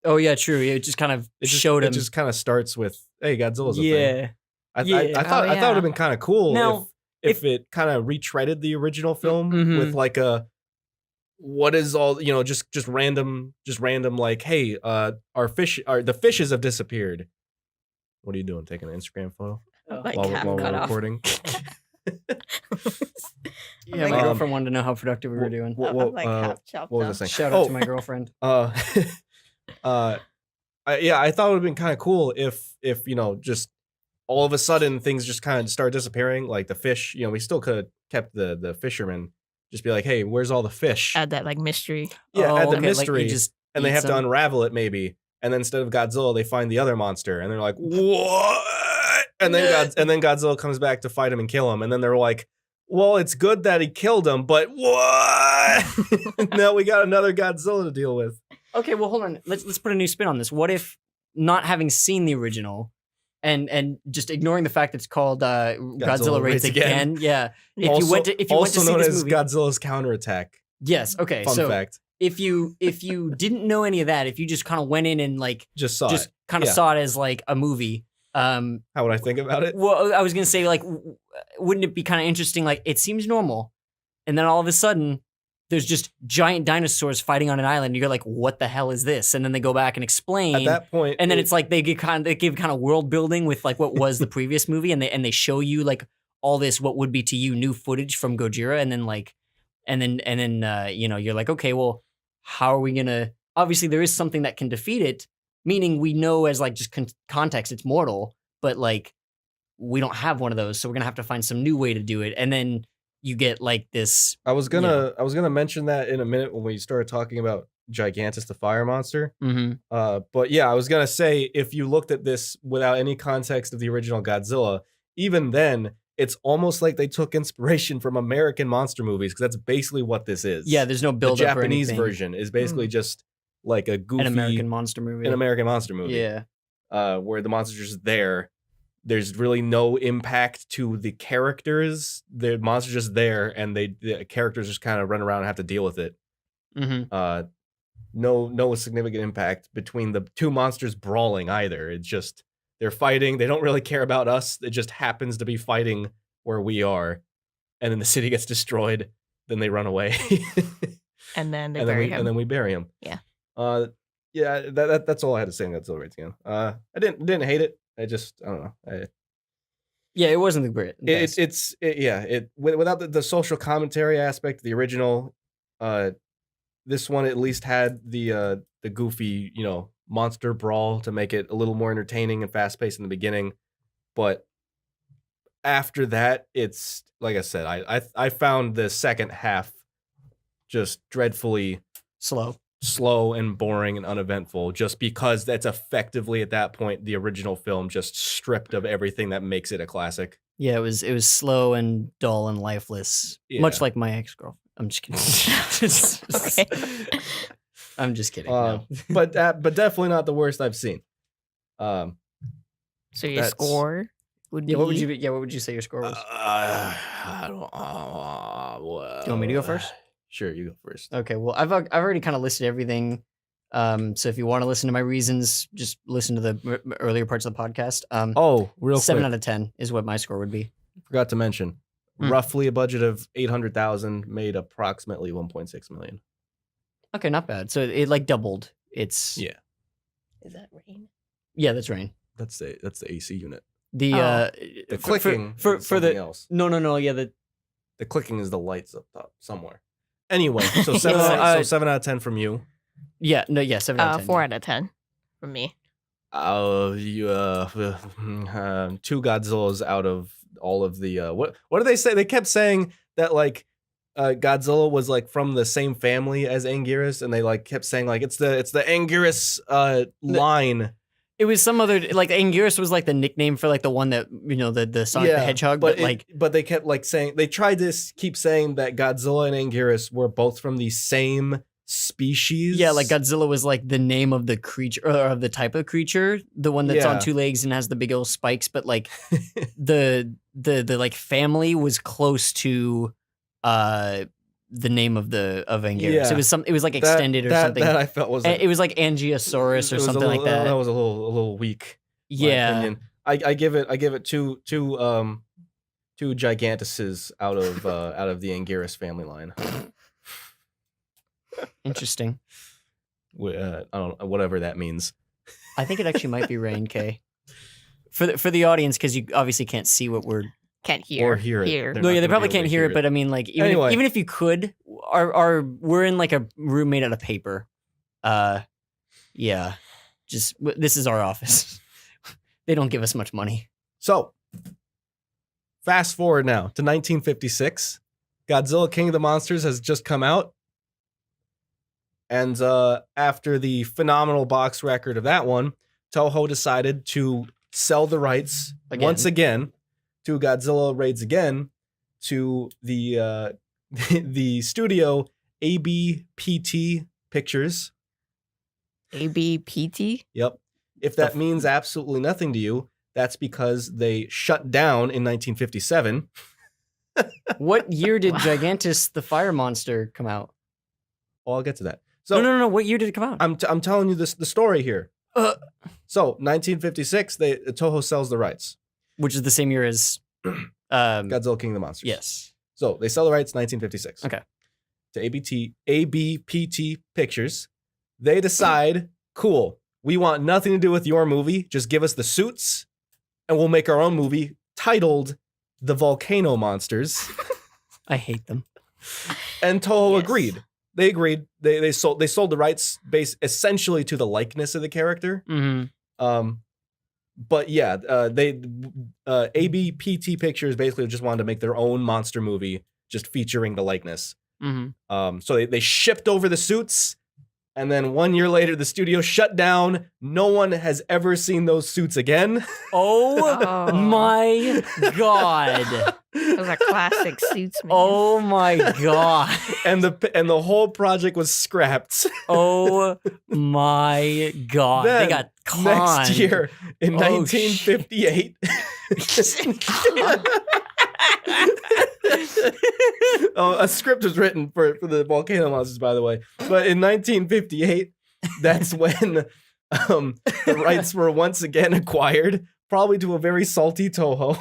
Oh yeah, true. It just kind of showed him. It just kind of starts with, "Hey, Godzilla's a thing." yeah. I Yeah. thought it would have been kind of cool Now, if it kind of retreaded the original film Mhm. with like a what is all just random like, hey, the fishes have disappeared. What are you doing? Taking an Instagram photo Like while half we're cut off. recording? Yeah, my Um, girlfriend wanted to know how productive we were doing. What, like half chopped what up. was I saying? Shout out to my girlfriend. I thought it would have been kind of cool if just all of a sudden things just kind of start disappearing, like the fish. We still could have kept the fishermen. Just be like, hey, where's all the fish? Add that like mystery. Yeah, Oh, add the okay, like, you mystery, just and they eat have to some- unravel it maybe. And then instead of Godzilla, they find the other monster, and they're like, what? And then Godzilla comes back to fight him and kill him, and then they're like, well, it's good that he killed him, but what? Now we got another Godzilla to deal with. Okay, well, hold on. Let's put a new spin on this. What if, not having seen the original, and just ignoring the fact it's called Godzilla Raids Again? Yeah. If you Also went to also see known this as movie, Godzilla's counterattack. yes. Okay. Fun so fact. if you didn't know any of that, if you just kind of went in and like Just saw just it. kind of Yeah. saw it as like a movie. How would I think about it? Well, I was gonna say, like, wouldn't it be kind of interesting? Like, it seems normal, and then all of a sudden, there's just giant dinosaurs fighting on an island. You're like, what the hell is this? And then they go back and explain. At that point, and then it's like they give kind of world building with like what was the previous movie, and they show you like all this what would be to you new footage from Gojira, and then like, and then you're like, okay, well, how are we gonna? Obviously, there is something that can defeat it. Meaning we know as like just context it's mortal, but like we don't have one of those, so we're gonna have to find some new way to do it. And then you get like this. I was gonna mention that in a minute when we started talking about Gigantis the Fire Monster. But yeah, I was gonna say, if you looked at this without any context of the original Godzilla, even then it's almost like they took inspiration from American monster movies, because that's basically what this is. Yeah, there's no build the up or Japanese anything. version is basically just like a goofy An American monster movie. Yeah. Where the monster's just there. There's really no impact to the characters. The monster's just there, and the characters just kind of run around and have to deal with it. No significant impact between the two monsters brawling either. It's just they're fighting. They don't really care about us. It just happens to be fighting where we are, and then the city gets destroyed. Then they run away, and then they bury him. And then we bury him. Yeah. Yeah. That's all I had to say on Godzilla Raids Again. I didn't hate it. I don't know. Yeah, it wasn't the great. Without the social commentary aspect of the original, this one at least had the goofy, monster brawl to make it a little more entertaining and fast paced in the beginning. But after that, it's like I said, I found the second half just dreadfully slow and boring and uneventful, just because that's effectively at that point the original film, just stripped of everything that makes it a classic. Yeah, it was slow and dull and lifeless, much like my ex-girlfriend. I'm just kidding. Okay. I'm just kidding. No. but definitely not the worst I've seen. So your score would be? What would you say your score was? I don't. Do you want me to go first? Sure, you go first. Okay. Well, I've already kind of listed everything. So if you want to listen to my reasons, just listen to the earlier parts of the podcast. Real 7 quick. out of 10 is what my score would be. Forgot to mention, roughly a budget of 800,000, made approximately 1.6 million. Okay, not bad. So it like doubled. It's Is that rain? Yeah, that's rain. That's the AC unit. The clicking for is something the else. No. Yeah, The clicking is the lights up top somewhere. Anyway, so 7 out of 10 from you. 7 out of 10. 4 out of 10 from me. Two Godzillas out of all of the what did they say? They kept saying that like Godzilla was like from the same family as Anguirus, and they like kept saying like it's the Anguirus line. It was some other like Anguirus was like the nickname for like the one that the Sonic the Hedgehog, but they kept like saying, they tried to keep saying that Godzilla and Anguirus were both from the same species. Yeah, like Godzilla was like the name of the creature or of the type of creature, the one that's on two legs and has the big old spikes, but like the like family was close to the name of Anguirus. Yeah. It was like extended or something. That I felt was it was like Angiosaurus or something like that. That was a little weak. Yeah. I give it two Gigantises out of the Anguirus family line. Interesting. I don't know, whatever that means. I think it actually might be rain, Kay. For the audience, because you obviously can't see what we're can't hear or hear it. No, yeah, they probably can't hear it, but I mean, like, even if you could, we're in like a room made out of paper. Yeah, just this is our office. They don't give us much money. So, fast forward now to 1956. Godzilla King of the Monsters has just come out. And after the phenomenal box record of that one, Toho decided to sell the rights once again to Godzilla Raids Again to the the studio ABPT Pictures. ABPT? Yep. If that means absolutely nothing to you, that's because they shut down in 1957. What year did Gigantis the Fire Monster come out? Well, I'll get to that. So no. What year did it come out? I'm telling you the story here. So 1956, Toho sells the rights, which is the same year as Godzilla King of the Monsters. Yes. So they sell the rights 1956. Okay. To ABPT Pictures. They decide, cool, we want nothing to do with your movie. Just give us the suits, and we'll make our own movie titled The Volcano Monsters. I hate them. And Toho agreed. They agreed. They sold the rights based essentially to the likeness of the character. Mm-hmm. But yeah, they ABPT Pictures basically just wanted to make their own monster movie, just featuring the likeness. So they shipped over the suits, and then 1 year later, the studio shut down. No one has ever seen those suits again. Oh my god! Those are classic suits, man. Oh my god! And the whole project was scrapped. Oh my god! Then, They got conned. next year in Oh, 1958. A script was written for the volcano monsters, by the way. But in 1958, that's when the rights were once again acquired, probably to a very salty Toho,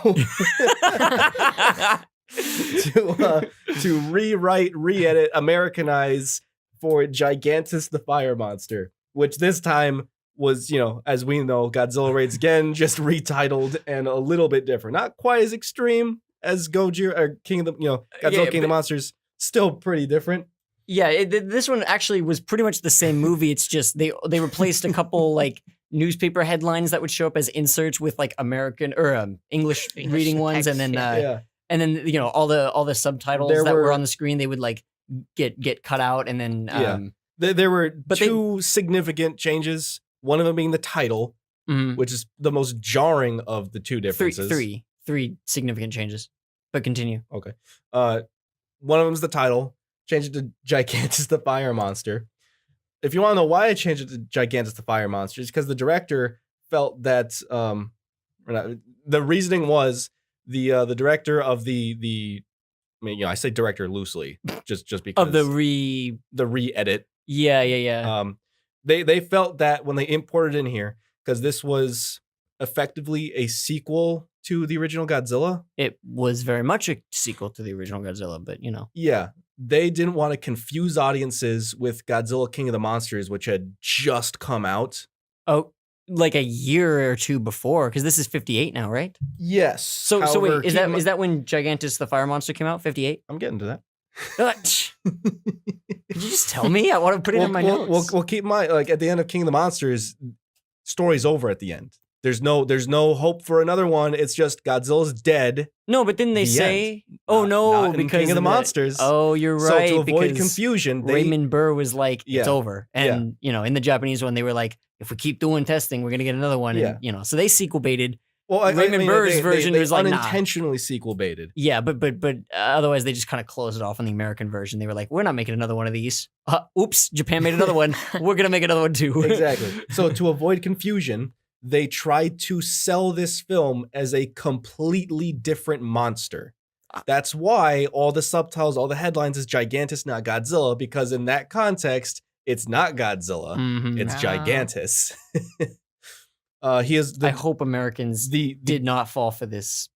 to rewrite, re-edit, Americanize for Gigantis the Fire Monster, which this time was, as we know, Godzilla Raids Again, just retitled and a little bit different. Not quite as extreme as Gojira or King of the, Godzilla King of the Monsters. Still pretty different. Yeah, this one actually was pretty much the same movie. It's just they replaced a couple like newspaper headlines that would show up as inserts with like American or English reading ones, text, and then and then all the subtitles There that were were- on the screen they would like get cut out, and then There were But two significant changes. One of them being the title, mhm. which is the most jarring of the two differences. three significant changes. But continue. Okay. One of them's the title. Change it to Gigantis the Fire Monster. If you want to know why I changed it to Gigantis the Fire Monster, it's because the director felt that the reasoning was the director of the I say director loosely, just because Of the re-edit. Yeah. They felt that when they imported in here, because this was effectively a sequel to the original Godzilla. It was very much a sequel to the original Godzilla, but Yeah, they didn't want to confuse audiences with Godzilla King of the Monsters, which had just come out. Oh, like a year or two before, because this is 58 now, right? Yes. So However, wait, is that when Gigantis the Fire Monster came out? 58? I'm getting to that. Could you just tell me? I want to put it in my notes. We'll keep my at the end of King of the Monsters, story's over at the end. There's no hope for another one. It's just Godzilla's dead. No, but didn't they The say? end. Oh Not no, in because King of the Monsters. Oh, you're right. So to avoid because confusion, Raymond Burr was like, Yeah. "It's over," and in the Japanese one, they were like, "If we keep doing testing, we're gonna get another one." Yeah. And so they sequel baited. well, Raymond Burr's version they was like, nah. unintentionally sequel baited. Yeah, but otherwise they just kind of closed it off on the American version. They were like, "We're not making another one of these." Oops, Japan made another one. We're gonna make another one too. Exactly. So to avoid confusion, they tried to sell this film as a completely different monster. That's why all the subtitles, all the headlines is Gigantis, not Godzilla, because in that context, it's not Godzilla, Mhm. it's Ah. Gigantis. He is I hope Americans did not fall for this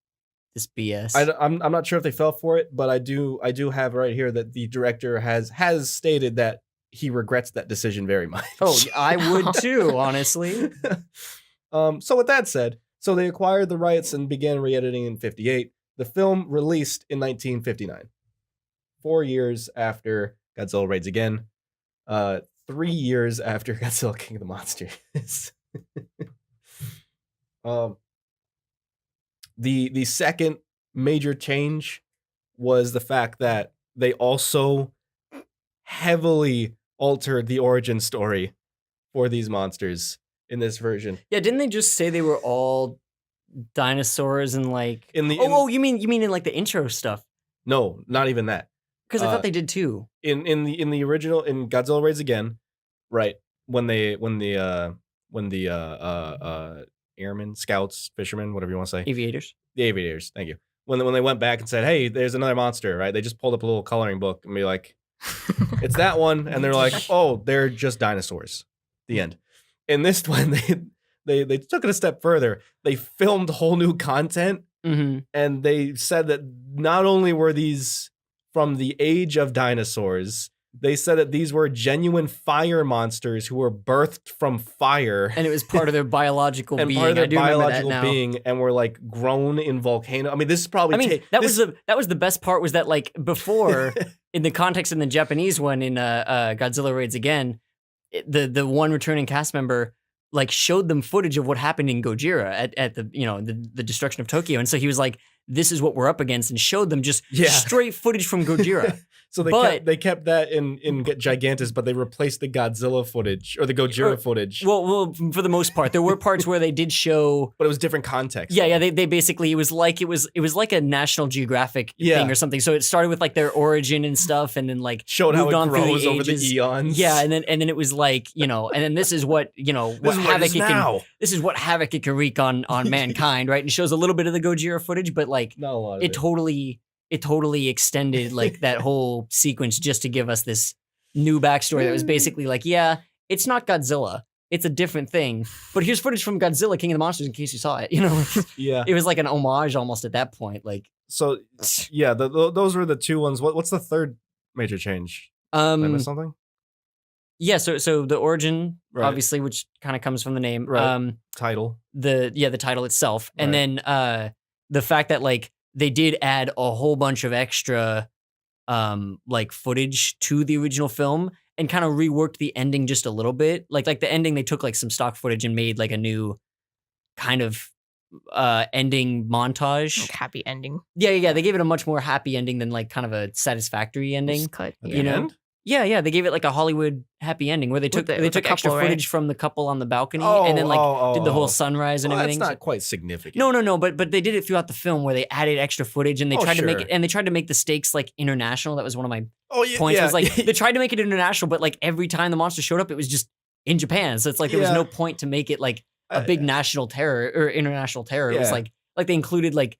BS. I'm not sure if they fell for it, but I do have right here that the director has stated that he regrets that decision very much. Oh, I would too, honestly. So with that said, so they acquired the rights and began re-editing in 58. The film released in 1959, 4 years after Godzilla Raids Again, 3 years after Godzilla King of the Monsters. The second major change was the fact that they also heavily altered the origin story for these monsters in this version. Yeah, didn't they just say they were all dinosaurs and like In the you mean in like the intro stuff? no, not even that. Because I thought they did too. In the original in Godzilla Raids Again, right? When the airmen, scouts, fishermen, whatever you want to say, Aviators. the aviators. Thank you. When they went back and said, "Hey, there's another monster," right? They just pulled up a little coloring book and be like, "It's that one," and they're like, "Oh, they're just dinosaurs." The end. In this one, they took it a step further. They filmed whole new content, Mm-hmm. and they said that not only were these from the age of dinosaurs, they said that these were genuine fire monsters who were birthed from fire. And it was part of their biological And being. part of their I do remember that biological now. being, and were like grown in volcano. I mean, this is probably. I mean, that was the best part was that like before in the context in the Japanese one in Godzilla Raids Again, the one returning cast member like showed them footage of what happened in Gojira at the the destruction of Tokyo, and so he was like, "This is what we're up against," and showed them just straight footage from Gojira. So they kept that in Gigantis, but they replaced the Godzilla footage or the Gojira footage. Well, for the most part, there were parts where they did show, but it was different context. Yeah. They basically it was like a National Geographic thing or something. So it started with like their origin and stuff, and then like showed how it grows over the ages. eons. Yeah, and then it was like and then this is what what havoc it can. This is what havoc it can wreak on mankind, right? And it shows a little bit of the Gojira footage, but like not a lot of it totally extended like that whole sequence just to give us this new backstory that was basically like, yeah, it's not Godzilla. It's a different thing. But here's footage from Godzilla King of the Monsters in case you saw it. Yeah. It was like an homage almost at that point. Like, so yeah, those were the two ones. What's the third major change? Did I miss something? Yeah, so the origin, obviously, which kind of comes from the name. Right. Title. The title itself. Right. And then the fact that like they did add a whole bunch of extra like footage to the original film and kind of reworked the ending just a little bit. Like the ending, they took like some stock footage and made like a new kind of ending montage. Like happy ending. Yeah. They gave it a much more happy ending than like kind of a satisfactory ending. Just cut. At the end? Yeah. They gave it like a Hollywood happy ending where they took extra footage from the couple on the balcony and then like did the whole sunrise and everything. That's not quite significant. No. But they did it throughout the film where they added extra footage and they tried to make it, and they tried to make the stakes like international. That was one of my points. Was like they tried to make it international, but like every time the monster showed up, it was just in Japan. So it's like there was no point to make it like a big national terror or international terror. It was like they included like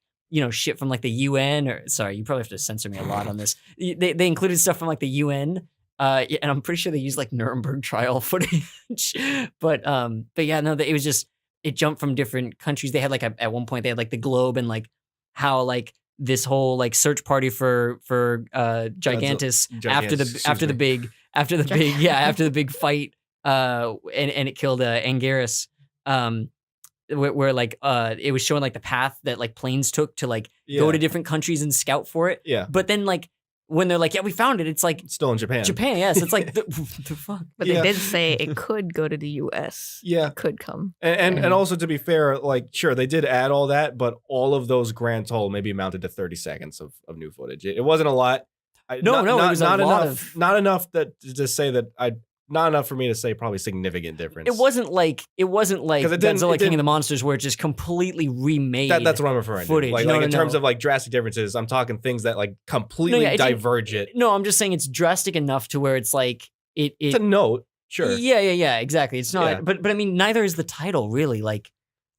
shit from like the UN or sorry, you probably have to censor me a lot on this. They included stuff from like the UN. And I'm pretty sure they used like Nuremberg trial footage, but yeah, no, it was just, it jumped from different countries. They had like at one point they had like the globe and like how like this whole like search party for Gigantis after the big fight, and it killed Anguirus, where like it was showing like the path that like planes took to like go to different countries and scout for it. Yeah. But then like when they're like, yeah, we found it, it's like it's still in Japan. Yes, it's like the fuck. But they did say it could go to the U.S. Yeah, it could come. And also to be fair, like sure they did add all that, but all of those grand total maybe amounted to 30 seconds of new footage. It wasn't a lot. It was not enough. Not enough that to say that not enough for me to say probably significant difference. It wasn't like Godzilla King of the Monsters where it just completely remade. That's what I'm referring footage. to. Like in terms of like drastic differences, I'm talking things that like completely diverge it. No, I'm just saying it's drastic enough to where it's like it's a note. Sure. Yeah, exactly. It's not, but I mean, neither is the title really. Like,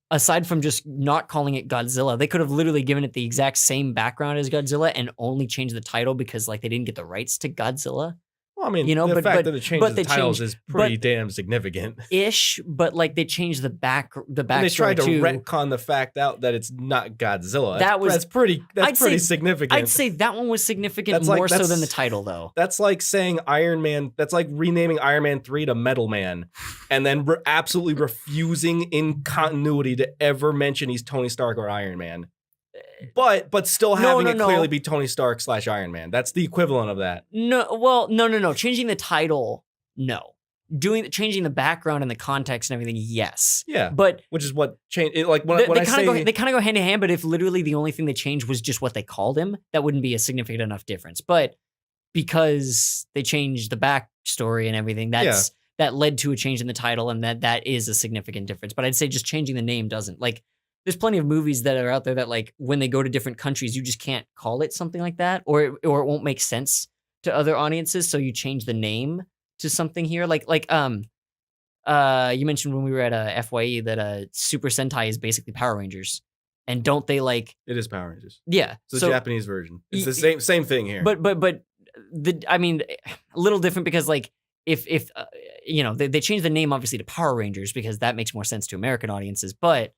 aside from just not calling it Godzilla, they could have literally given it the exact same background as Godzilla and only changed the title because like they didn't get the rights to Godzilla. Well, I mean, the fact that it changes the titles is pretty damn significant. But like they changed the backstory. And they tried to retcon the fact out that it's not Godzilla. That's pretty significant. I'd say that one was significant more so than the title, though. That's like saying Iron Man. That's like renaming Iron Man 3 to Metal Man, and then absolutely refusing in continuity to ever mention he's Tony Stark or Iron Man. But still having it clearly be Tony Stark / Iron Man. That's the equivalent of that. No. Changing the title, no. Changing the background and the context and everything, yes. Yeah. But which is what changed. Like they kind of go hand in hand. But if literally the only thing they changed was just what they called him, that wouldn't be a significant enough difference. But because they changed the backstory and everything, that led to a change in the title, and that is a significant difference. But I'd say just changing the name doesn't. Like, there's plenty of movies that are out there that like when they go to different countries, you just can't call it something like that, or it won't make sense to other audiences. So you change the name to something here. Like you mentioned when we were at FYE that Super Sentai is basically Power Rangers, and don't they like it is Power Rangers? Yeah, it's the Japanese version. It's the same thing here. But I mean, a little different because like if they changed the name obviously to Power Rangers because that makes more sense to American audiences, but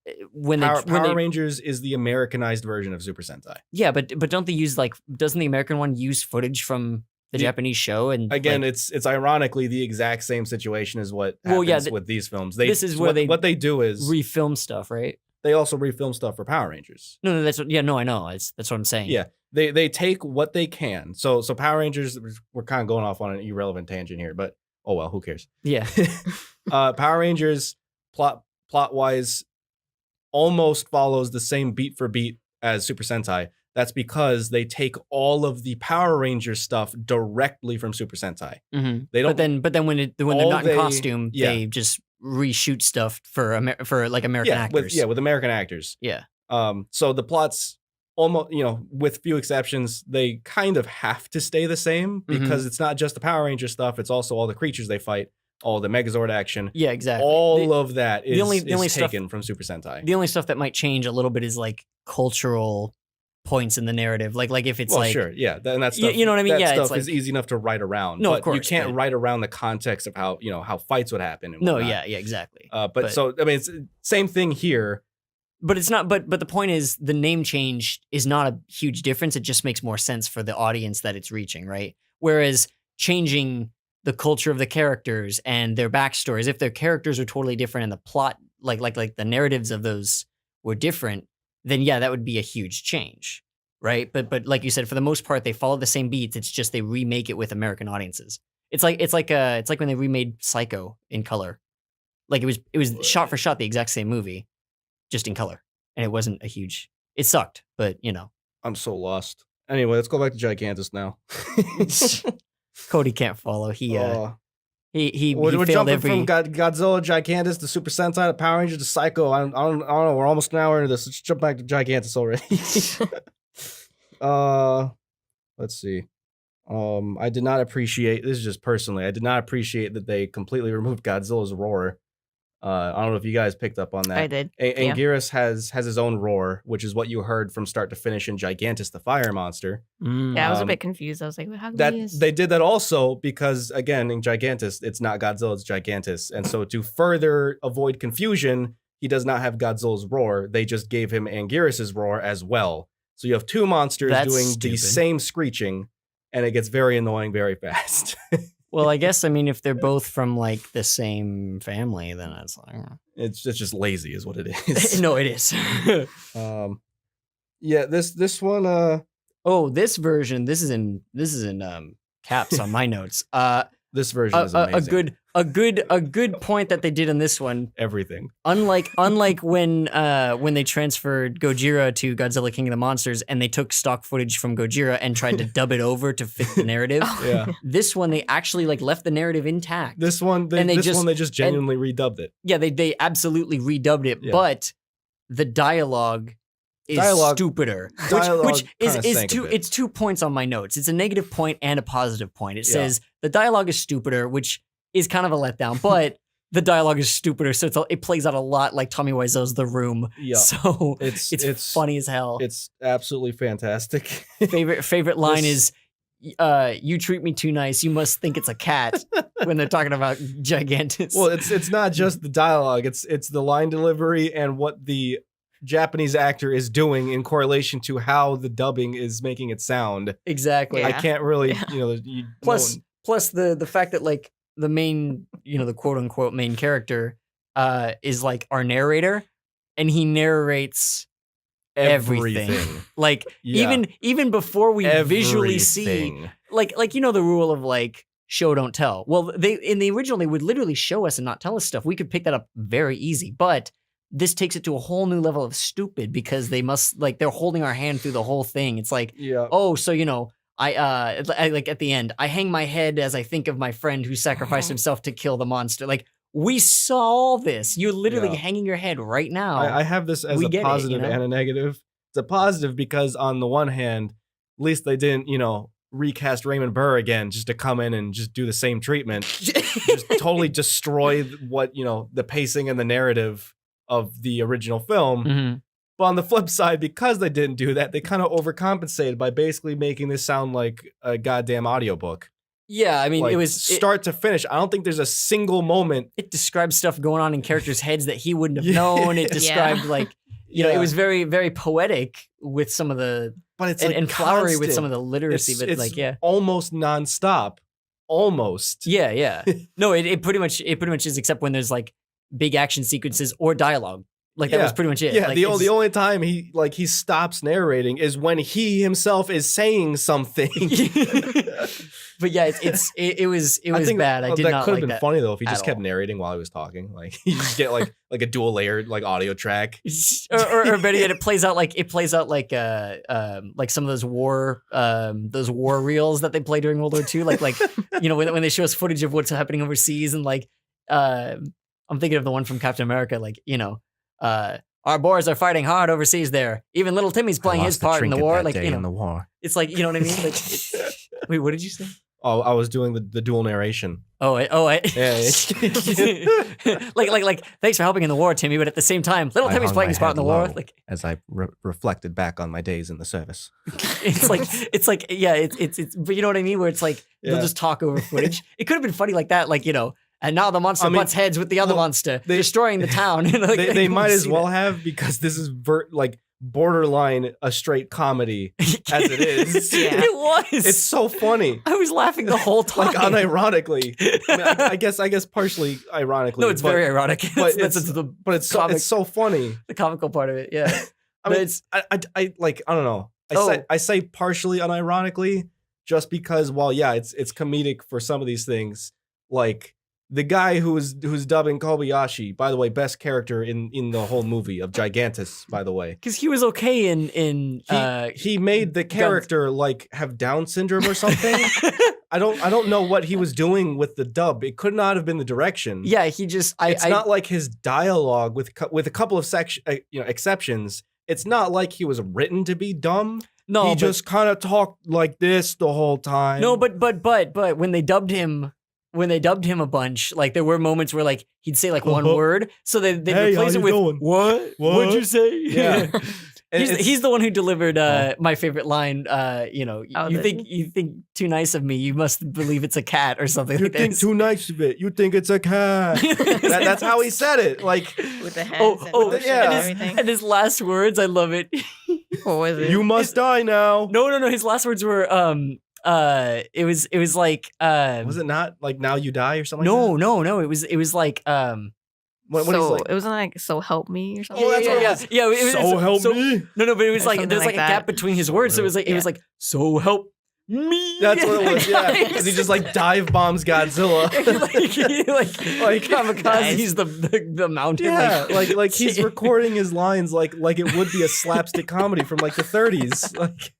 Power Rangers is the Americanized version of Super Sentai. Yeah, but don't they use doesn't the American one use footage from the Japanese show? And again, it's ironically the exact same situation as what happens with these films. This is where what they do is refilm stuff, right? They also refilm stuff for Power Rangers. No, that's what. Yeah, no, I know. That's what I'm saying. Yeah, they take what they can. So Power Rangers. We're kind of going off on an irrelevant tangent here, but Oh well, who cares? Yeah. Power Rangers plot wise almost follows the same beat for beat as Super Sentai. That's because they take all of the Power Ranger stuff directly from Super Sentai. Mm-hmm. They don't. But then when they're not in costume, yeah. they just reshoot stuff for like American actors. With American actors. Yeah. So the plots almost, with few exceptions, they kind of have to stay the same because it's not just the Power Ranger stuff. It's also all the creatures they fight, all the Megazord action. Yeah, exactly. All of that is only taken stuff, from Super Sentai. The only stuff that might change a little bit is like cultural points in the narrative. Like if it's sure, yeah. And that stuff, you know what I mean? That Yeah, stuff it's like, is easy enough to write around. No, but of course, you can't write around the context of how fights would happen. And no, whatnot. yeah, exactly. But so, I mean, it's same thing here. But it's not. But the point is, the name change is not a huge difference. It just makes more sense for the audience that it's reaching, right? Whereas changing the culture of the characters and their backstories, if their characters are totally different and the plot, like the narratives of those were different, then yeah, that would be a huge change, right? But like you said, for the most part, they follow the same beats. It's just they remake it with American audiences. It's like when they remade Psycho in color. Like it was shot for shot the exact same movie, just in color, and it wasn't a huge. It sucked, but I'm so lost. Anyway, let's go back to Gigantis now. Cody can't follow. He we're failed jumping every. from Godzilla, Gigantis, to Super Sentai, to Power Rangers, to Psycho. I don't know. We're almost an hour into this. Let's jump back to Gigantis already. Let's see. I did not appreciate. This is just personally. I did not appreciate that they completely removed Godzilla's roar. I don't know if you guys picked up on that. I did. Anguirus has his own roar, which is what you heard from start to finish in Gigantis the Fire Monster. Yeah, I was a bit confused. I was like, how come they did that also because, again, in Gigantis, it's not Godzilla, it's Gigantis. And so to further avoid confusion, he does not have Godzilla's roar. They just gave him Anguirus' roar as well. So you have two monsters doing the same screeching, and it gets very annoying very fast. Well, I guess, if they're both from like the same family, then it's like it's just lazy, is what it is. No, it is. Yeah, this one. This version. This is in caps on my notes. This version is amazing. A good point that they did in this one. Everything. Unlike when they transferred Gojira to Godzilla King of the Monsters and they took stock footage from Gojira and tried to dub it over to fit the narrative. Yeah. This one they actually left the narrative intact. This one they just genuinely redubbed it. Yeah, they absolutely redubbed it, but the dialogue is stupider. Which is 2 points on my notes. It's a negative point and a positive point. It says the dialogue is stupider, which is kind of a letdown, but the dialogue is stupider, so it plays out a lot like Tommy Wiseau's The Room. Yeah. So it's funny as hell. It's absolutely fantastic. Favorite line is, "You treat me too nice. You must think it's a cat." When they're talking about Gigantis. Well, it's not just the dialogue. It's the line delivery and what the Japanese actor is doing in correlation to how the dubbing is making it sound. Exactly. I can't really, Plus the fact that like the main, the quote unquote main character is like our narrator, and he narrates everything. Like even before we visually see, like the rule of like show don't tell. Well, in the original they would literally show us and not tell us stuff. We could pick that up very easy, but this takes it to a whole new level of stupid because they must they're holding our hand through the whole thing. It's like, oh, so I like at the end, I hang my head as I think of my friend who sacrificed himself to kill the monster. Like, we saw all this. You're literally hanging your head right now. I have this as a positive and a negative. It's a positive because on the one hand, at least they didn't, recast Raymond Burr again just to come in and just do the same treatment. Just totally destroy what, the pacing and the narrative of the original film. Mm-hmm. But on the flip side, because they didn't do that, they kind of overcompensated by basically making this sound like a goddamn audiobook. Yeah, it was start to finish. I don't think there's a single moment. It describes stuff going on in characters' heads that he wouldn't have known. It described it was very, very poetic with some of the, but it's and flowery with some of the literacy. It's almost nonstop. Almost. Yeah. No, it pretty much is, except when there's like big action sequences or dialogue. Like that was pretty much it. Yeah, like, the only time he stops narrating is when he himself is saying something. But yeah, it was bad. I did that not could have like been that funny though if he at just kept all. narrating while he was talking. Like you just get like a dual layered like audio track. or better yet, it plays out like some of those war reels that they play during World War II. Like you know when they show us footage of what's happening overseas and like I'm thinking of the one from Captain America. Like you know our boys are fighting hard overseas there. Even little Timmy's playing his part in the war. Like you know in the war. it's like you know what I mean. Like wait, what did you say? Oh, I was doing the dual narration. Yeah. like thanks for helping in the war, Timmy. But at the same time, little Timmy's playing his part in the war. Like as I reflected back on my days in the service. it's like yeah, it's but you know what I mean. Where it's like they'll just talk over footage. It could have been funny like that, like you know. And now the monster butts heads with the other monster, destroying the town. Like, they might as well have because this is like borderline a straight comedy as it is. Yeah. It was. It's so funny. I was laughing the whole time. Like unironically. I mean, I guess partially ironically. No, it's very ironic. But it's so funny. The comical part of it, yeah. I mean, I don't know. I say partially unironically just because while it's comedic for some of these things, like the guy who's dubbing Kobayashi, by the way, best character in the whole movie of Gigantis, by the way. Because he was okay in he made the character like have Down syndrome or something. I don't know what he was doing with the dub. It could not have been the direction. Yeah, he just it's not like his dialogue with a couple of exceptions. It's not like he was written to be dumb. No, he just kind of talked like this the whole time. No, but when they dubbed him a bunch, like there were moments where like he'd say like one word, so they replace it with what? What'd you say? Yeah. He's the one who delivered my favorite line. You think too nice of me. You must believe it's a cat or something. You think too nice of it. You think it's a cat. That's how he said it. Like with the heads and everything. And his last words, I love it. What was it? You must die now. No. His last words were it was like was it not like now you die or something? No. It was like it wasn't like so help me or something. Oh, that's yeah. It was, so help me. No, but it was like there was like a gap between his words. So it was like so help me. That's what it was. Yeah, because he just like dive bombs Godzilla. like kamikaze the mountain. Yeah, like he's recording his lines like it would be a slapstick comedy from like the 30s. Like.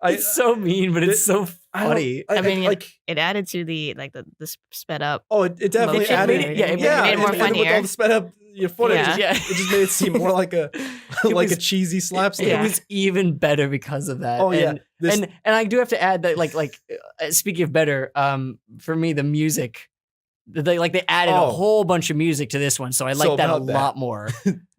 It's so mean, but it's so funny. I mean, it added to the sped up. Oh, it definitely added. It made it more funnier. With all the sped up footage, Yeah. It just made it seem more like a a cheesy slapstick. It was even better because of that. Oh yeah, and I do have to add that speaking of better, for me the music, they added a whole bunch of music to this one, so I like that a lot more.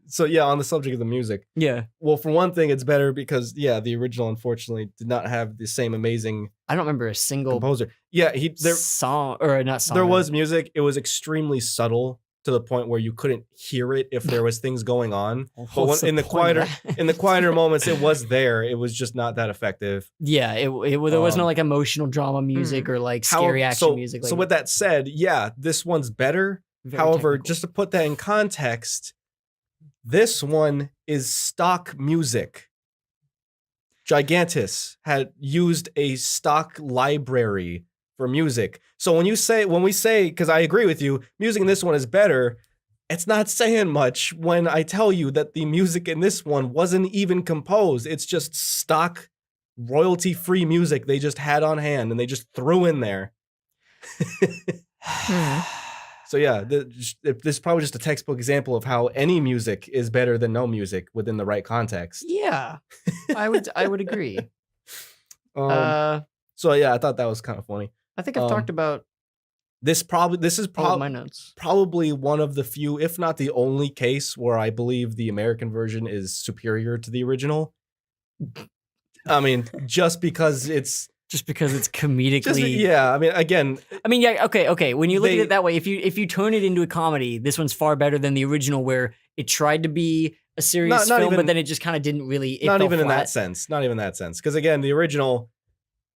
So yeah, on the subject of the music. Yeah. Well, for one thing, it's better because the original unfortunately did not have the same amazing. I don't remember a single composer. Yeah, song or not song. There was music. It was extremely subtle to the point where you couldn't hear it if there was things going on. But in the quieter moments, it was there. It was just not that effective. Yeah, there was no like emotional drama music or like scary action music. So with that said, this one's better. However, technical. Just to put that in context. This one is stock music. Gigantis had used a stock library for music. So when we say, because I agree with you, music in this one is better, it's not saying much when I tell you that the music in this one wasn't even composed. It's just stock royalty-free music they just had on hand and they just threw in there. So yeah, this is probably just a textbook example of how any music is better than no music within the right context. Yeah, I would agree. So yeah, I thought that was kind of funny. I think I've talked about this is my notes. Probably one of the few, if not the only case where I believe the American version is superior to the original. I mean, just because it's comedically. I mean, again. I mean, yeah, okay. When you look at it that way, if you turn it into a comedy, this one's far better than the original, where it tried to be a serious film, but then it just kind of didn't really. Not even in that sense. Because again, the original,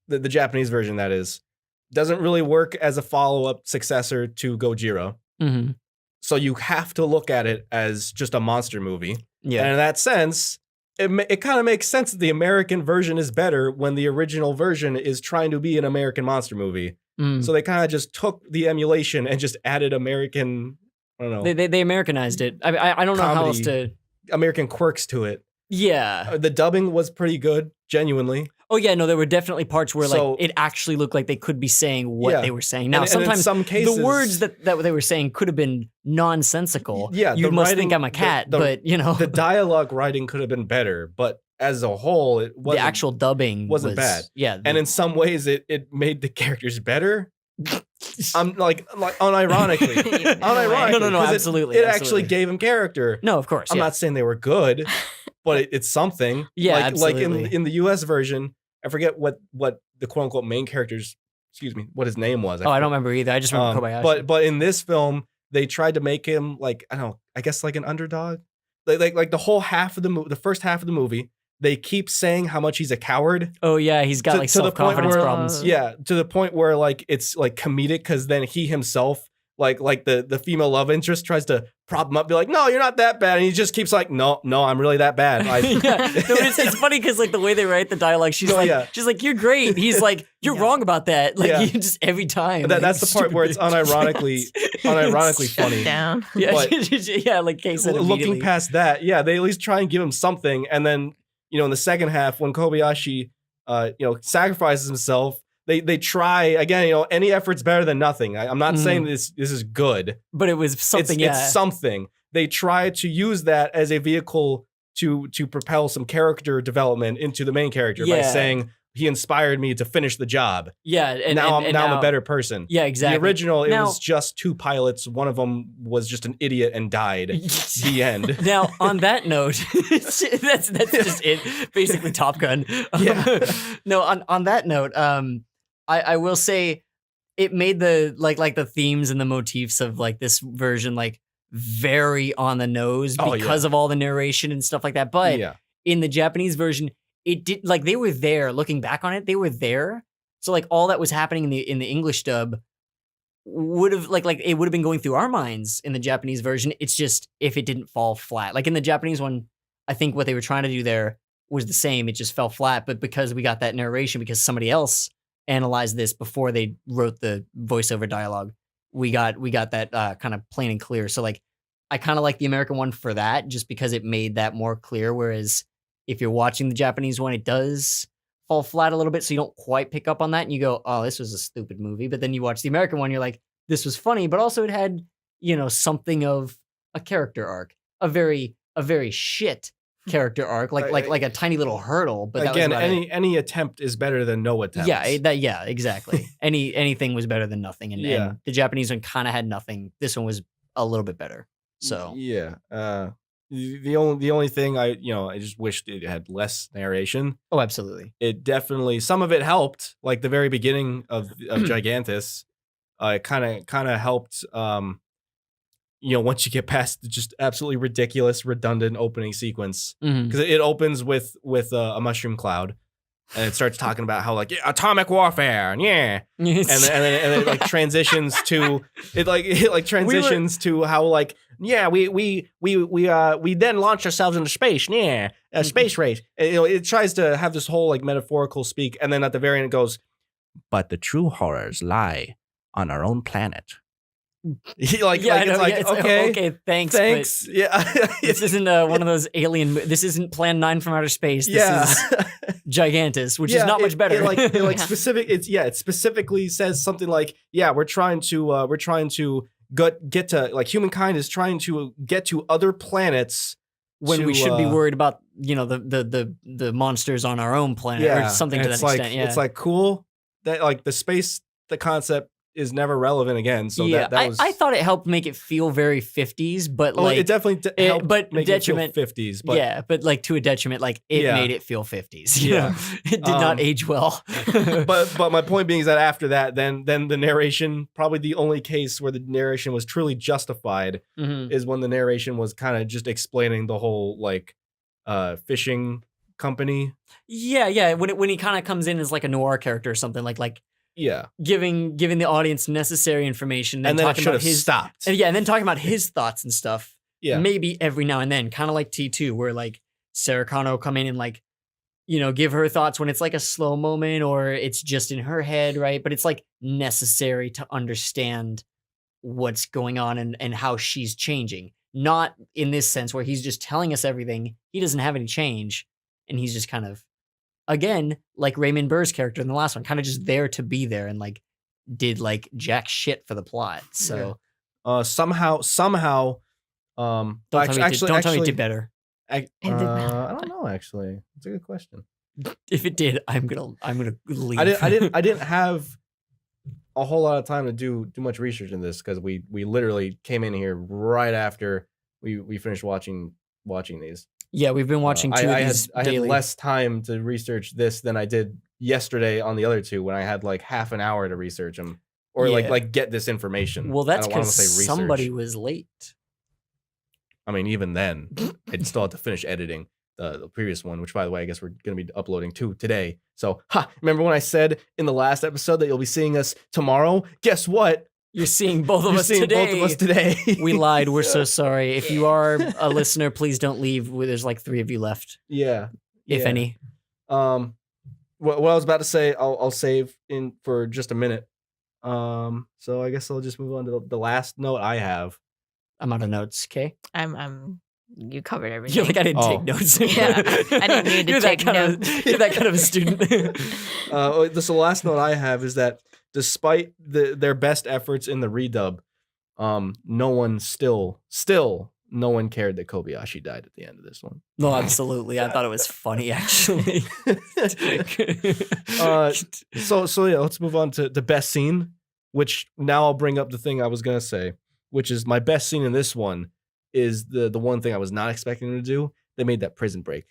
the Japanese version, that is, doesn't really work as a follow-up successor to Gojira. Mm-hmm. So you have to look at it as just a monster movie. Yeah. And in that sense, it kind of makes sense that the American version is better when the original version is trying to be an American monster movie. So they kind of just took the emulation and just added American, I don't know. They Americanized it. I don't know how else to... American quirks to it. Yeah. The dubbing was pretty good, genuinely. Oh yeah, no, there were definitely parts where So- like it actually looked like they could be saying what Yeah. they were saying. Now And in sometimes some cases, the words that they were saying could have been nonsensical. Yeah, You the must writing- think I'm a cat, but you know the dialogue writing could have been better, but as a whole, it the wasn't. actual dubbing wasn't was, bad. Yeah. And in some ways, it made the characters better. I'm like unironically. Unironically. No, 'cause absolutely, It absolutely. actually gave him character. no, of course. I'm yeah. not saying they were good, but it's something. Yeah, like absolutely. in the US version, I forget what the quote unquote main character's, what his name was. Oh, I don't remember either. I just remember Kobayashi. But in this film, they tried to make him like, I don't know, I guess like an underdog. Like the whole half of the first half of the movie, they keep saying how much he's a coward. Oh yeah, he's got like to the point self-confidence where- problems. Yeah, to the point where like it's like comedic because then he himself, like the female love interest tries to prop him up, be like, no, you're not that bad, and he just keeps like, no, I'm really that bad. Yeah, no, it's funny because like the way they write the dialogue, she's like, you're great. He's like, you're wrong about that. Like Yeah. you just every time. That's the part where it's unironically Shut funny. down. Yeah, but- yeah, like Kay said Looking immediately. past that, yeah, they at least try and give him something, and then in the second half when Kobayashi, sacrifices himself, they try again. Any effort's better than nothing. I'm not saying this is good. but it was something. It's something. They try to use that as a vehicle to propel some character development into the main character by Yeah. saying he inspired me to finish the job. Yeah, and now and I'm a better person. Yeah, exactly. The original, it Now- was just two pilots. One of them was just an idiot and died. The end. Now, on that note, that's just it. Basically, Top Gun. Yeah. No, on that note, I will say it made the like the themes and the motifs of like this version like very on the nose Oh, because of all the narration and stuff like that. But Yeah. in the Japanese version, it did like they were there. Looking back on it, they were there. So like all that was happening in the English dub would have like it would have been going through our minds in the Japanese version. It's just if it didn't fall flat. Like in the Japanese one, I think what they were trying to do there was the same. It just fell flat. But because we got that narration, because somebody else analyzed this before they wrote the voiceover dialogue, we got that kind of plain and clear. So like I kind of like the American one for that, just because it made that more clear. Whereas if you're watching the Japanese one, it does fall flat a little bit, so you don't quite pick up on that, and you go, "Oh, this was a stupid movie." But then you watch the American one, you're like, "This was funny," but also it had, something of a character arc, a very shit character arc, like a tiny little hurdle. But Again, that was about it. any attempt is better than no attempt. Yeah, exactly. Anything was better than nothing, and, Yeah. and the Japanese one kind of had nothing. This one was a little bit better. So yeah. The only thing I just wished it had less narration. oh, absolutely. It definitely, some of it helped, like the very beginning of Gigantis. It kind of helped. Once you get past the just absolutely ridiculous, redundant opening sequence, Mhm. because it opens with a mushroom cloud, and it starts talking about how like atomic warfare, and and then it like transitions to to how like we then launch ourselves into space, space race. And, it tries to have this whole like metaphorical speak, and then at the very end it goes, but the true horrors lie on our own planet. okay, thanks. Thanks. Yeah. This isn't one of those alien. This isn't Plan 9 from outer space. This is Gigantis, which is not much better. It specifically says something like, we're trying to get to like humankind is trying to get to other planets when we should be worried about the monsters on our own planet or something to that extent. Yeah, it's like cool that like the concept is never relevant again. So that was. I thought it helped make it feel very 50s, but like it definitely helped but make detriment it feel 50s. But but like to a detriment, like it made it feel 50s. you know? It did not age well. but my point being is that after that, then the narration, probably the only case where the narration was truly justified Mhm. is when the narration was kind of just explaining the whole like fishing company. Yeah. When he kind of comes in as like a noir character or something, like Yeah. giving the audience necessary information, And then it talking should about have his stopped. and then talking about his thoughts and stuff. Yeah. Maybe every now and then, kind of like T2, where like Sarah Connor will come in and like, give her thoughts when it's like a slow moment or it's just in her head, right? But it's like necessary to understand what's going on and how she's changing. Not in this sense where he's just telling us everything. He doesn't have any change. And he's just kind of, again, like Raymond Burr's character in the last one, kind of just there to be there and like did like jack shit for the plot. So somehow, don't tell me it did better. I don't know. Actually, it's a good question. If it did, I'm gonna leave. I didn't have a whole lot of time to do much research in this because we literally came in here right after we finished watching these. Yeah, we've been watching two of these I daily. had less time to research this than I did yesterday on the other two when I had like half an hour to research them or Yeah. like get this information. Well, that's I don't wanna because say research. somebody was late. I mean, even then, I'd still have to finish editing the previous one, which, by the way, I guess we're going to be uploading two today. So, remember when I said in the last episode that you'll be seeing us tomorrow? Guess what? You're seeing both of You're us seeing today. both of us today. We lied. We're so sorry. If you are a listener, please don't leave. There's like 3 of you left, Yeah. if yeah. any. What I was about to say, I'll save in for just a minute. So I guess I'll just move on to the last note I have. I'm out of notes. Okay. You covered everything. You're like I didn't Oh. take notes. Yeah, I didn't need to You're that take kind of- notes. You're that kind of a student. The last note I have is that despite their best efforts in the redub, no one still no one cared that Kobayashi died at the end of this one. No, absolutely. I thought it was funny, actually. So yeah, let's move on to the best scene, which now I'll bring up the thing I was gonna say, which is my best scene in this one is the one thing I was not expecting them to do. They made that prison break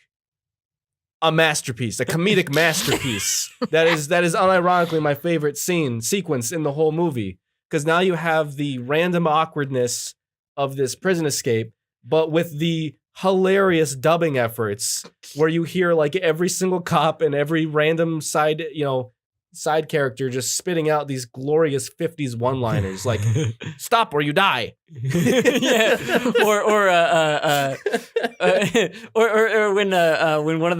a masterpiece, a comedic masterpiece. That is unironically my favorite sequence in the whole movie, because now you have the random awkwardness of this prison escape, but with the hilarious dubbing efforts where you hear like every single cop and every random side character just spitting out these glorious 50s one-liners like stop or you die. Yeah. Or when one of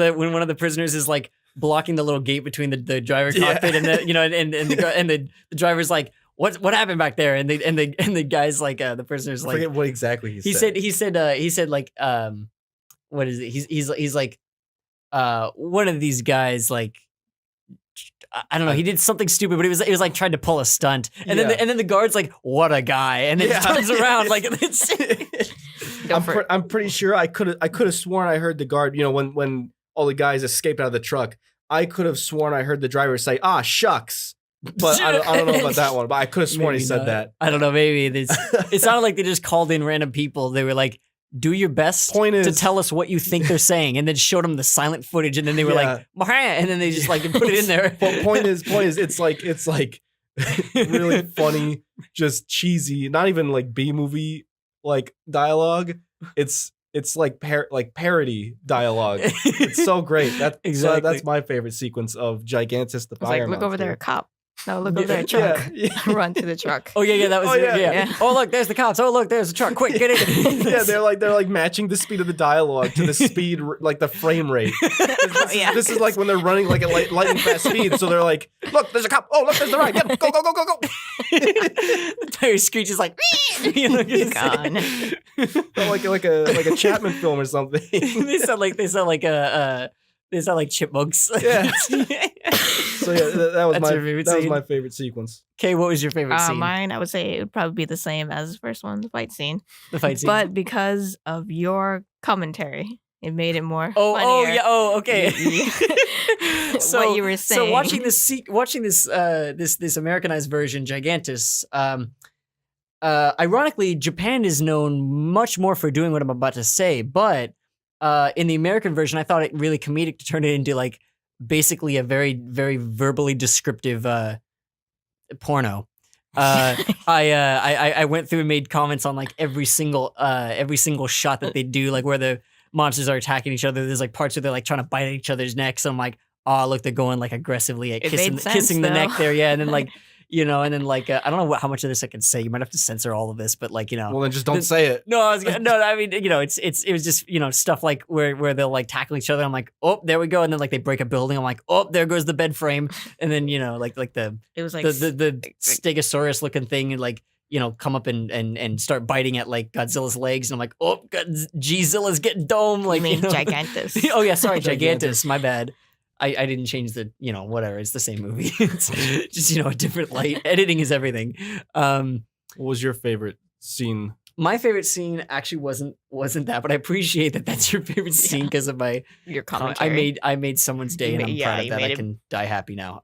the prisoners is like blocking the little gate between the driver cockpit and the driver's like, what happened back there? And the guy's like, the prisoner's I like, forget what exactly he said. he said like, what is it? He's like, one of these guys like, I don't know. He did something stupid, but it was like trying to pull a stunt, and then the guard's like, "What a guy!" and then turns around like it's. I'm pretty sure I could have sworn I heard the guard. When all the guys escaped out of the truck, I could have sworn I heard the driver say, "Ah, shucks." But I don't know about that one. But I could have sworn Maybe he said not. that. I don't know. Maybe it sounded like they just called in random people. They were like, do your best to tell us what you think they're saying, and then showed them the silent footage, and then they were like, "Mah," and then they just like put it in there. Well, point is, it's like really funny, just cheesy, not even like B movie like dialogue. It's like parody dialogue. It's so great. Exactly. That's my favorite sequence of Gigantis the Fire Like, look over Monster. there, cop. No, look over there, truck. Yeah. Run to the truck. Oh yeah, that was Oh, yeah. yeah. Oh look, there's the cops. Oh look, there's the truck. Quick, get in. Yeah, they're like matching the speed of the dialogue to the speed, like the frame rate. This is like when they're running like at lightning fast speed. So they're like, look, there's a cop. Oh, look, there's the ride. Get him. Go. The tire screeches like, Gone. like a Chapman film or something. they sound like chipmunks. Yeah. So yeah, that was That's your favorite that was scene? my favorite sequence. Okay, what was your favorite scene? Mine, I would say it would probably be the same as the first one, the fight scene. The fight scene. But because of your commentary, it made it more Oh, funnier. yeah. Oh, okay. What you were saying. So watching this Americanized version, Gigantis. Ironically, Japan is known much more for doing what I'm about to say, but in the American version, I thought it really comedic to turn it into like basically a very, very verbally descriptive porno. I went through and made comments on like every single shot that they do, like where the monsters are attacking each other. There's like parts where they're like trying to bite at each other's necks. And I'm like, oh look, they're going like aggressively at It made sense, kissing the neck though. there, yeah, and then like and then like I don't know how much of this I can say. You might have to censor all of this, but like Well, then just don't say it. No, I mean, it was just stuff like where they'll like tackle each other. I'm like, oh, there we go, and then like they break a building. I'm like, oh, there goes the bed frame, and then like the It was like the Stegosaurus looking thing and like come up and start biting at like Godzilla's legs, and I'm like, oh, Gzilla's getting dome. Like, you mean Gigantis. Oh yeah, sorry, Gigantis. Gigantis. My bad. I didn't change the whatever. It's the same movie. It's just a different light. Editing is everything. What was your favorite scene? My favorite scene actually wasn't that, but I appreciate that that's your favorite scene because of Your commentary. I made someone's day, and I'm Yeah, proud of you that. made I it. can die happy now.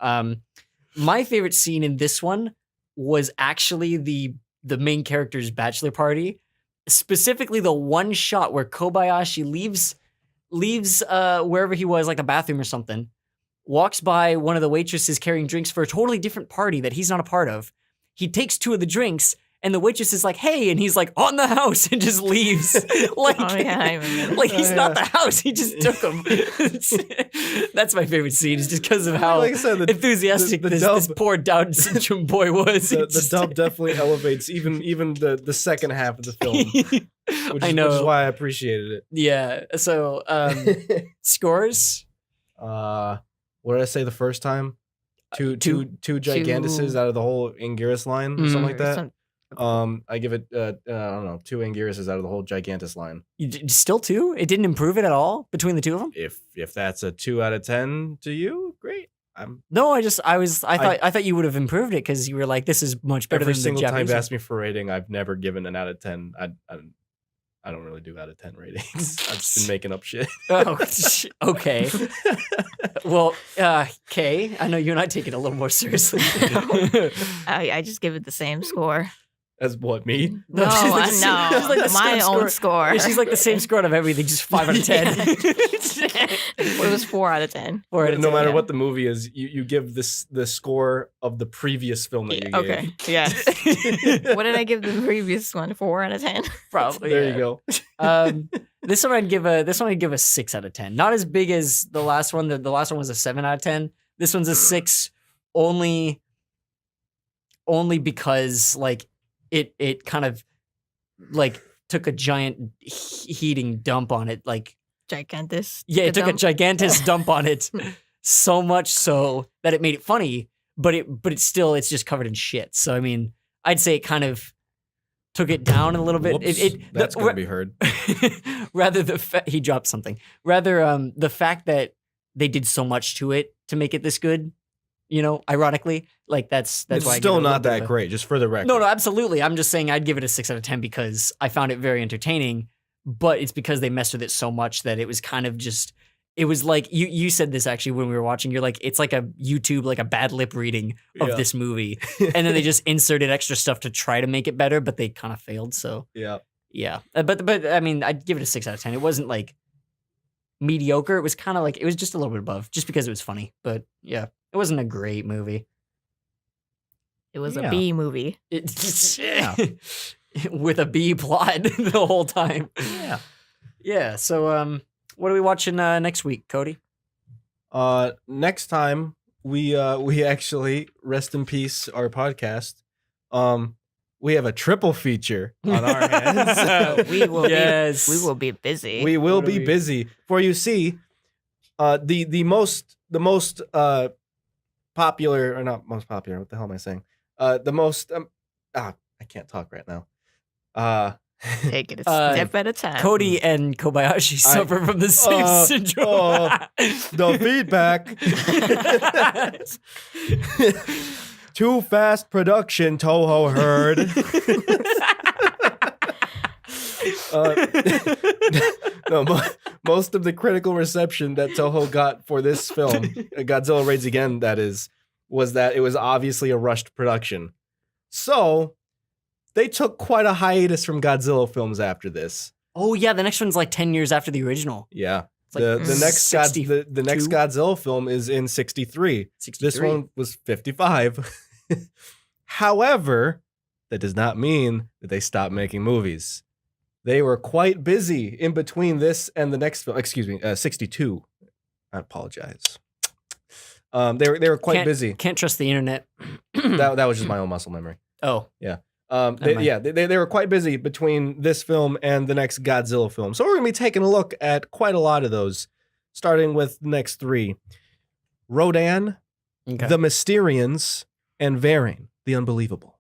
My favorite scene in this one was actually the main character's bachelor party, specifically the one shot where Kobayashi leaves wherever he was, like a bathroom or something, walks by one of the waitresses carrying drinks for a totally different party that he's not a part of. He takes 2 of the drinks, and the waitress is like, "Hey," and he's like, "On the house," and just leaves. Like, Oh, yeah, I remember. like he's Oh, not yeah. the house. He just took him. That's my favorite scene, is just because of how Like I said, enthusiastic the this dub- poor Down syndrome boy was. the It's just- dub definitely elevates even the second half of the film. Which I is, know. which is why I appreciated it. Yeah. So scores. What did I say the first time? Two Gigantises out of the whole Anguirus line, or something like that. I give it I don't know, 2 Anguiruses out of the whole Gigantis line. Still 2? It didn't improve it at all between the two of them? If that's a 2 out of 10 to you, great. No, I thought you would have improved it because you were like, this is much better Every than single the time Japanese you ask me for rating, I've never given an out of 10. I don't really do out of 10 ratings. I've just been making up shit. Oh, okay. Well, Kay, I know you and I take it a little more seriously. I just give it the same score. As what, me? No, she's like the no, same- she's like the my same own score. Yeah, she's like the same score out of everything, just 5 out of 10. It was 4 out of 10. 4 out of 10. No matter yeah. what the movie is, you give the score of the previous film that you gave. Okay. Yes. What did I give the previous one? 4 out of 10. Probably. There yeah. you go. This one I'd give a 6 out of 10. Not as big as the last one. The last one was a 7 out of 10. This one's a 6 only because like it kind of like took a giant heating dump on it. Like, Gigantis. yeah, it the took a dump. gigantic dump on it, so much so that it made it funny, but it's just covered in shit. So I mean, I'd say it kind of took it down a little bit. Whoops, that's gonna be heard. Rather he dropped something. Rather the fact that they did so much to it to make it this good, ironically, like that's It's why I give it still a little not bit that of a- great, just for the record. No, absolutely. I'm just saying I'd give it a 6 out of 10 because I found it very entertaining, but it's because they messed with it so much that it was kind of just, it was like, you said this actually when we were watching, you're like, it's like a YouTube, like a bad lip reading of Yeah. this movie. And then they just inserted extra stuff to try to make it better, but they kind of failed. So Yeah. yeah. But I mean, I'd give it a 6 out of 10. It wasn't like mediocre. It was kind of like, it was just a little bit above just because it was funny. But yeah, it wasn't a great movie. It was Yeah. a B movie. Yeah. With a B plot the whole time. Yeah. Yeah. So, what are we watching next week, Cody? Next time we actually, rest in peace our podcast. We have a triple feature on our hands. We will Yes. be. We will be busy. We will What do be we- busy. For you see, the most popular, or not most popular, what the hell am I saying? The most I can't talk right now. Take it a Uh, step at a time. Cody and Kobayashi suffer from the same syndrome. the feedback. Too fast production, Toho heard. No, most of the critical reception that Toho got for this film, Godzilla Raids Again, that is, was that it was obviously a rushed production. So they took quite a hiatus from Godzilla films after this. Oh yeah, the next one's like 10 years after the original. Yeah. It's like The next the next 62? Godzilla film is in 63. 63. This one was 55. However, that does not mean that they stopped making movies. They were quite busy in between this and the next film. Excuse me, 62. I apologize. They were quite Can't- busy. Can't trust the internet. That was just my own muscle memory. Oh, They were quite busy between this film and the next Godzilla film. So we're going to be taking a look at quite a lot of those, starting with the next three. Rodan, okay. the Mysterians, and Varine, the Unbelievable.